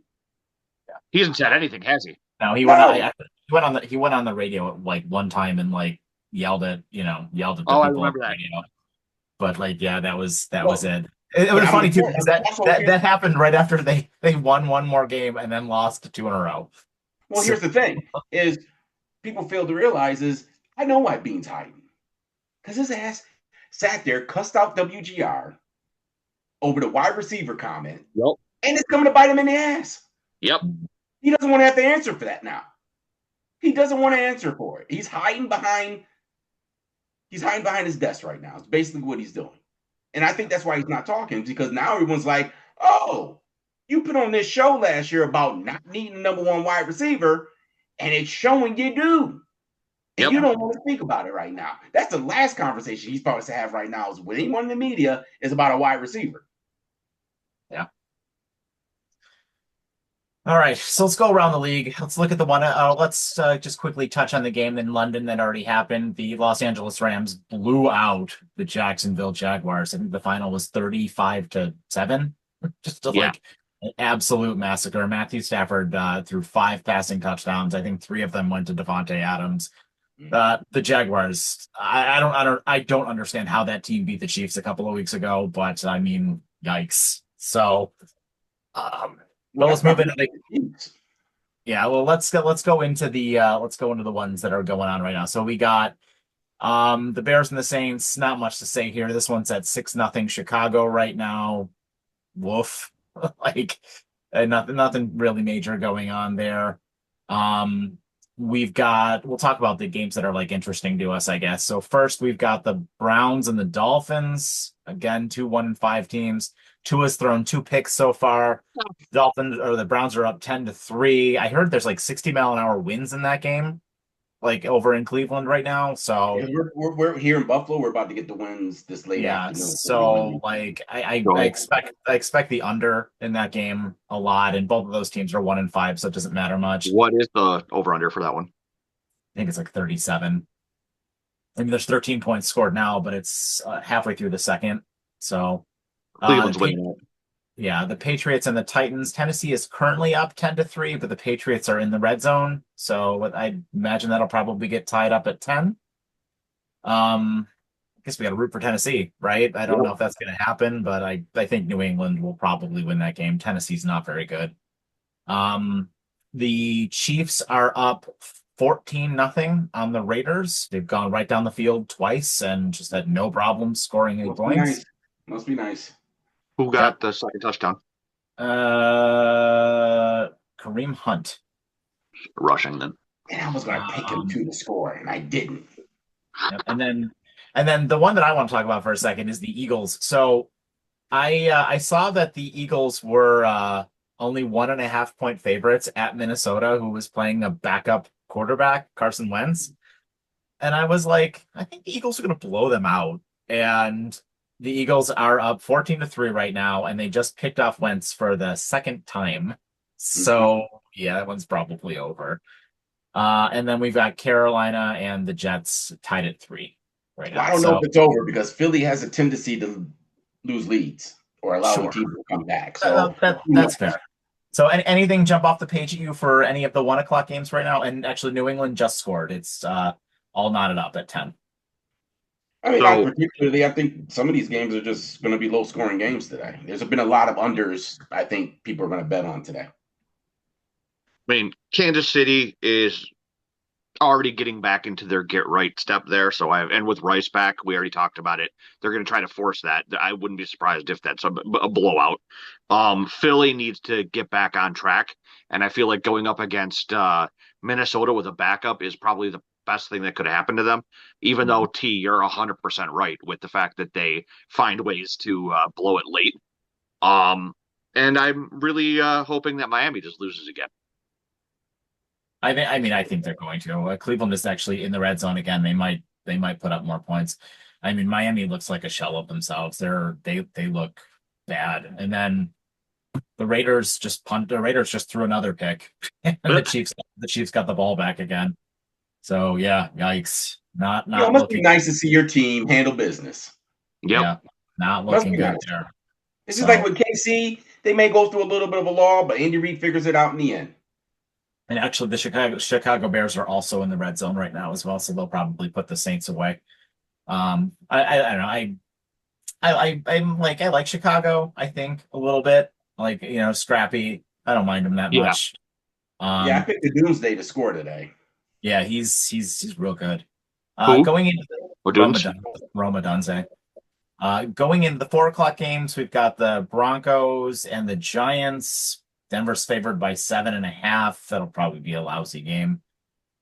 He hasn't said anything, has he? No, he went on the radio like one time and like yelled at the I remember that. Radio. But like, yeah, that was it. It was funny too because that happened right after they won one more game and then lost 2 in a row. Well, here's the thing: is people fail to realize is I know why Bean's hiding because his ass sat there, cussed out WGR over the wide receiver comment, and it's coming to bite him in the ass. Yep. He doesn't want to have to answer for that now. He doesn't want to answer for it. He's hiding behind his desk right now. It's basically what he's doing. And I think that's why he's not talking, because now everyone's like, oh, you put on this show last year about not needing number one wide receiver, and it's showing you do. And you don't want to speak about it right now. That's the last conversation he's probably to have right now is with anyone in the media is about a wide receiver. Yeah. All right, so let's go around the league. Let's look at the one. Let's just quickly touch on the game in London that already happened. The Los Angeles Rams blew out the Jacksonville Jaguars. I think the final was 35-7. Just like an absolute massacre. Matthew Stafford threw 5 passing touchdowns. I think 3 of them went to Devontae Adams. The Jaguars. I don't understand how that team beat the Chiefs a couple of weeks ago, but I mean, yikes. So. Well, let's move into let's go into the ones that are going on right now. So we got the Bears and the Saints. Not much to say here. This one's at 6-0 Chicago right now. Woof. Like nothing really major going on there. we'll talk about the games that are like interesting to us, I guess. So first we've got the Browns and the Dolphins. Again, 2-1-5 teams. Tua's thrown 2 picks so far. The Browns are up 10-3. I heard there's like 60-mile-an-hour winds in that game, like over in Cleveland right now. So Because we're here in Buffalo, we're about to get the wins this late yeah, afternoon. It's gonna be so windy. like I So expect the under in that game a lot, and both of those teams are 1-5, so it doesn't matter much. what is the over under for that one? I think it's like 37. I mean, there's 13 points scored now, but it's halfway through the second. So, Cleveland's winning it. yeah, the Patriots and the Titans. Tennessee is currently up 10-3, but the Patriots are in the red zone. So I imagine that'll probably get tied up at 10. I guess we got to root for Tennessee, right? I don't know Yep. if that's going to happen, but I think New England will probably win that game. Tennessee's not very good. Um, the Chiefs are up 14-0 on the Raiders. They've gone right down the field twice and just had no problem scoring any Must be points. nice. Must be nice. Who got Yep. the second touchdown? Kareem Hunt. Rushing then. And I was gonna pick him to score, and I didn't. Yep. And then the one that I want to talk about for a second is the Eagles. So I saw that the Eagles were only 1.5 point favorites at Minnesota, who was playing a backup quarterback, Carson Wentz. And I was like, I think the Eagles are going to blow them out. And the Eagles are up 14-3 right now, and they just picked off Wentz for the second time. So yeah, that one's probably over. And then we've got Carolina and the Jets tied at 3 right Well, I now. don't know So if it's over because Philly has a tendency to lose leads or allowing sure, teams to come back. So that's fair. So anything jump off the page at you for any of the 1 o'clock games right now? And actually, New England just scored. It's all knotted up at 10. I mean, not So particularly. I think some of these games are just going to be low scoring games today. There's been a lot of unders. I think people are going to bet on today. I mean, Kansas City is already getting back into their get right step there. And with Rice back, we already talked about it. They're going to try to force that. I wouldn't be surprised if that's a blowout. Philly needs to get back on track, and I feel like going up against Minnesota with a backup is probably the best thing that could happen to them. Even though you're 100% right with the fact that they find ways to blow it late. And I'm really hoping that Miami just loses again. I think they're going to. Cleveland is actually in the red zone again. They might put up more points. I mean, Miami looks like a shell of themselves. They look bad. And then the Raiders just threw another pick, and the Chiefs got the ball back again. So yeah, yikes! Not You know, it not must be looking. nice to see your team handle business. Yep. Yeah, not Must looking be good nice. there. It's just like So with KC, they may go through a little bit of a lull, but Andy Reid figures it out in the end. and actually, the Chicago Bears are also in the red zone right now as well. So they'll probably put the Saints away. I don't know. I like Chicago. I think a little bit like scrappy. I don't mind him that Yeah. much. Yeah, I picked the Doomsday to score today. Yeah, he's real good. Who? Going into Odunes? Roma Dunze. Going into the 4 o'clock games, we've got the Broncos and the Giants. Denver's favored by 7.5. That'll probably be a lousy game.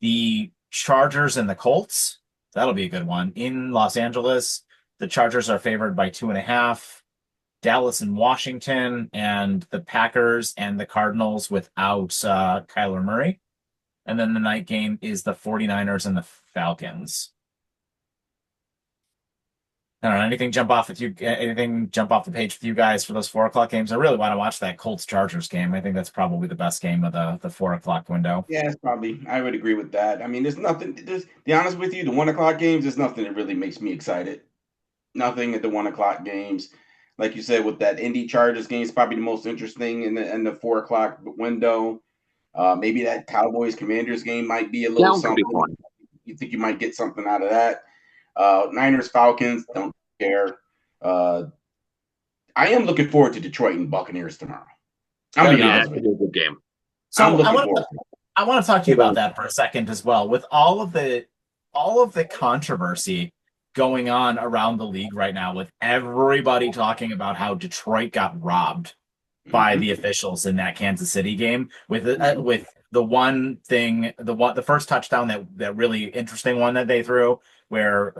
The Chargers and the Colts. That'll be a good one. In Los Angeles, the Chargers are favored by 2.5. Dallas and Washington, and the Packers and the Cardinals without Kyler Murray. And then the night game is the 49ers and the Falcons. I don't know. Anything jump off the page with you guys for those 4 o'clock games? I really want to watch that Colts Chargers game. I think that's probably the best game of the 4 o'clock window. Yeah, it's probably. I would agree with that. I mean, there's nothing. To be honest with you, the 1 o'clock games, there's nothing that really makes me excited. Nothing at the 1 o'clock games. Like you said, with that Indy Chargers game, is probably the most interesting in the 4 o'clock window. Maybe that Cowboys Commanders game might be a little That one could be something. fun. You think you might get something out of that? Niners Falcons, don't care. I am looking forward to Detroit and Buccaneers tomorrow. I'm being Yeah, honest it's with a you. good game. So I'm looking forward to it. I want to talk to you about that for a second as well. With all of the controversy going on around the league right now, with everybody talking about how Detroit got robbed by the officials in that Kansas City game with the one thing, the first touchdown that really interesting one that they threw where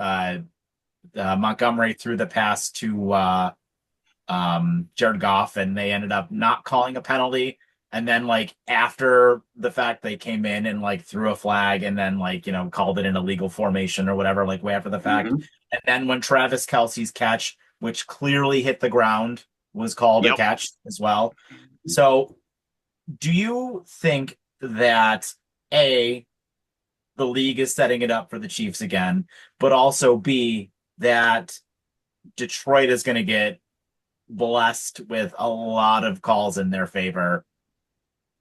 Montgomery threw the pass to Jared Goff, and they ended up not calling a penalty. And then, like, after the fact, they came in and like threw a flag and then, like, called it an illegal formation or whatever, like way after the fact. Mhm. And then when Travis Kelce's catch, which clearly hit the ground, was called a Yep. catch as well. So, do you think that A, the league is setting it up for the Chiefs again, but also B, that Detroit is going to get blessed with a lot of calls in their favor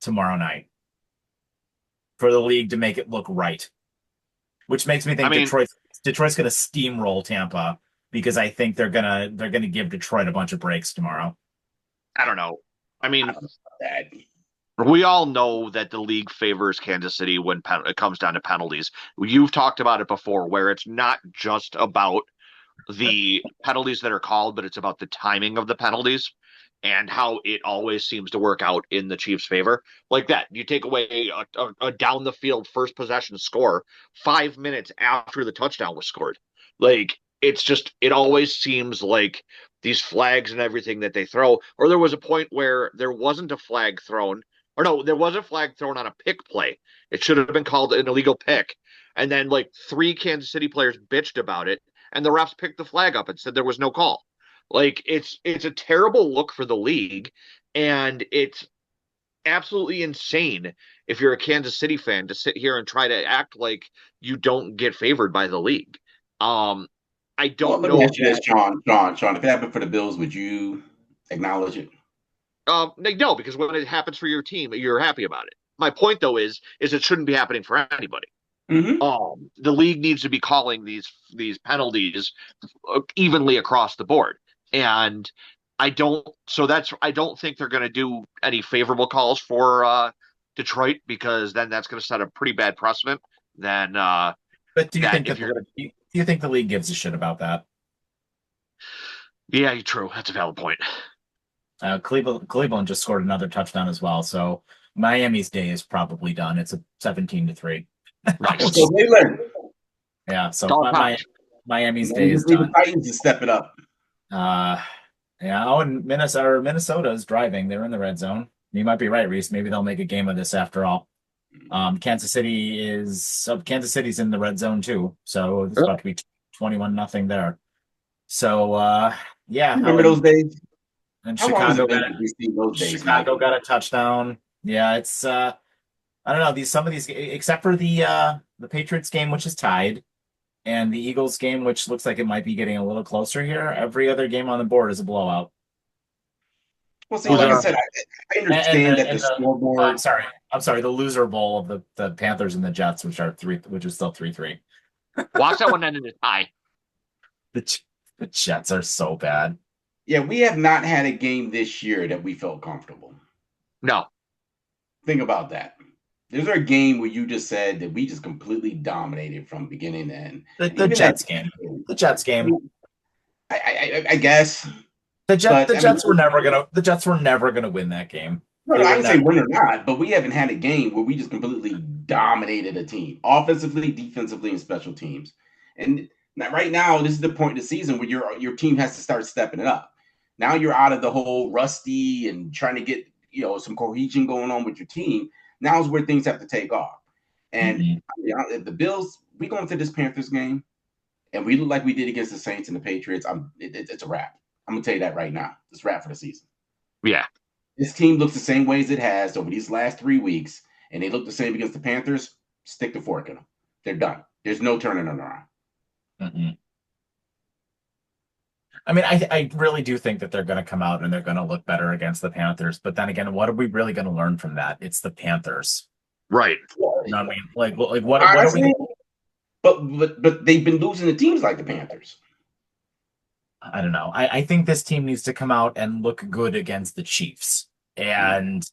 tomorrow night for the league to make it look right, which makes me think I mean, Detroit's going to steamroll Tampa because I think they're gonna give Detroit a bunch of breaks tomorrow. I don't know. I mean, That we all know that the league favors Kansas City when it comes down to penalties. You've talked about it before, where it's not just about the penalties that are called, but it's about the timing of the penalties and how it always seems to work out in the Chiefs' favor. Like that, you take away a down the field first possession score 5 minutes after the touchdown was scored. Like, it always seems like these flags and everything that they throw, or there was a point where there wasn't a flag thrown, or no, there was a flag thrown on a pick play. It should have been called an illegal pick. And then like 3 Kansas City players bitched about it, and the refs picked the flag up and said there was no call. Like, it's a terrible look for the league, and it's absolutely insane if you're a Kansas City fan to sit here and try to act like you don't get favored by the league. I don't Let me know ask you this, that. Sean. If it happened for the Bills, would you acknowledge it? No, because when it happens for your team, you're happy about it. My point though is it shouldn't be happening for anybody. Mm-hmm. The league needs to be calling these penalties evenly across the board, and I don't. So I don't think they're going to do any favorable calls for Detroit, because then that's going to set a pretty bad precedent. Then But do you that think if that you're going to, do you think the league gives a shit about that? yeah, true. That's a valid point. Cleveland just scored another touchdown as well, so Miami's day is probably done. It's a 17-3. Nice. So Leland, Yeah, so Dog pound. Miami's day maybe is just leave the done. Titans to step it up. Yeah. Oh, and Minnesota is driving. They're in the red zone. You might be right, Reese. Maybe they'll make a game of this after all. Kansas City's in the red zone too, so it's about to be 21-0 there. So yeah, You remember those days? and How long has Chicago it been got since we've seen those days, Chicago Mike? got a touchdown. Yeah, it's I don't know, some of these, except for the Patriots game, which is tied, and the Eagles game, which looks like it might be getting a little closer here. Every other game on the board is a blowout. Well, see, like I Loser said, I and understand that the the oh, scoreboard. I'm sorry, the loser bowl of the Panthers and the Jets, which is still 3-3. Watch that one end in a tie. The Jets are so bad. Yeah, we have not had a game this year that we felt comfortable. No, Think about that. Is there a game where you just said that we just completely dominated from beginning to end? The Jets game. The Jets game. I guess. The But, Jets were never gonna win that game. No, They I were didn't say never- win or not, but we haven't had a game where we just completely dominated a team, offensively, defensively, and special teams. And right now, this is the point of the season where your team has to start stepping it up. Now you're out of the whole rusty and trying to get some cohesion going on with your team. Now is where things have to take off. And if the Bills, we go into this Panthers game, and we look like we did against the Saints and the Patriots, it's a wrap. I'm gonna tell you that right now. It's a wrap for the season. yeah. This team looks the same way as it has over these last 3 weeks, and they look the same against the Panthers. Stick the fork in them. They're done. There's no turning them around. Mm-mm. I mean, I really do think that they're going to come out and they're going to look better against the Panthers. But then again, what are we really going to learn from that? It's the Panthers. Right. You know what I mean? Like what Honestly, are we? but they've been losing to teams like the Panthers. I don't know. I think this team needs to come out and look good against the Chiefs. And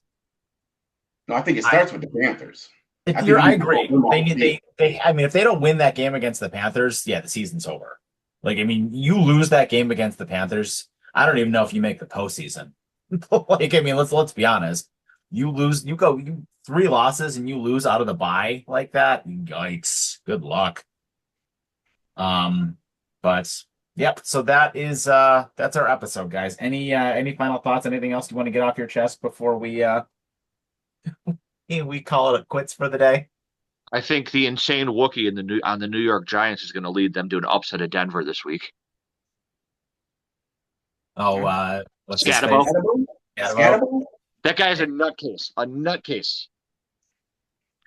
No, I think it starts with the Panthers. I agree. I mean, if they don't win that game against the Panthers, yeah, the season's over. Like, I mean, you lose that game against the Panthers, I don't even know if you make the postseason. Like, I mean, let's be honest. You 3 losses and you lose out of the bye like that. Yikes. Good luck. But yep, so that's our episode, guys. Any final thoughts, anything else you want to get off your chest before we call it quits for the day? I think the insane Wookiee on the New York Giants is going to lead them to an upset of Denver this week. Oh, what's his face? Scatabo. Scatabo? That guy's a nutcase. A nutcase.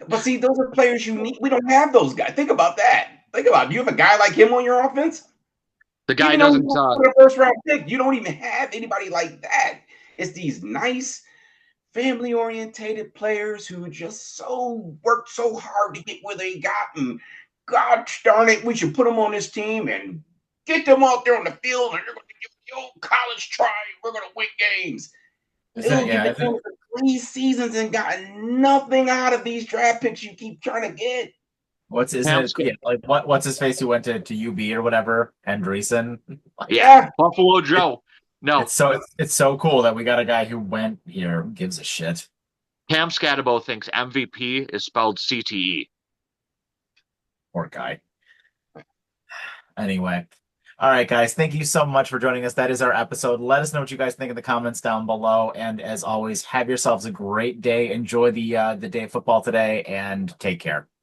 But see, those are players you need. We don't have those guys. Think about that. Think about it. You have a guy like him on your offense? The guy Even though doesn't. he's a first round pick, you don't even have anybody like that. It's these nice, family orientated players who just worked so hard to get where they got. And God darn it, we should put them on this team and get them out there on the field, and they're going to give the old college try. We're going to win games. Yeah, For 3 seasons and got nothing out of these draft picks you keep trying to get. what's what's his face who went to UB or whatever, Andreessen? Yeah, Buffalo Joe. No, it's so cool that we got a guy who went here, who gives a shit. Cam Scatabo thinks MVP is spelled CTE. Poor guy. Anyway. All right, guys. Thank you so much for joining us. That is our episode. Let us know what you guys think in the comments down below. And as always, have yourselves a great day. Enjoy the day of football today and take care.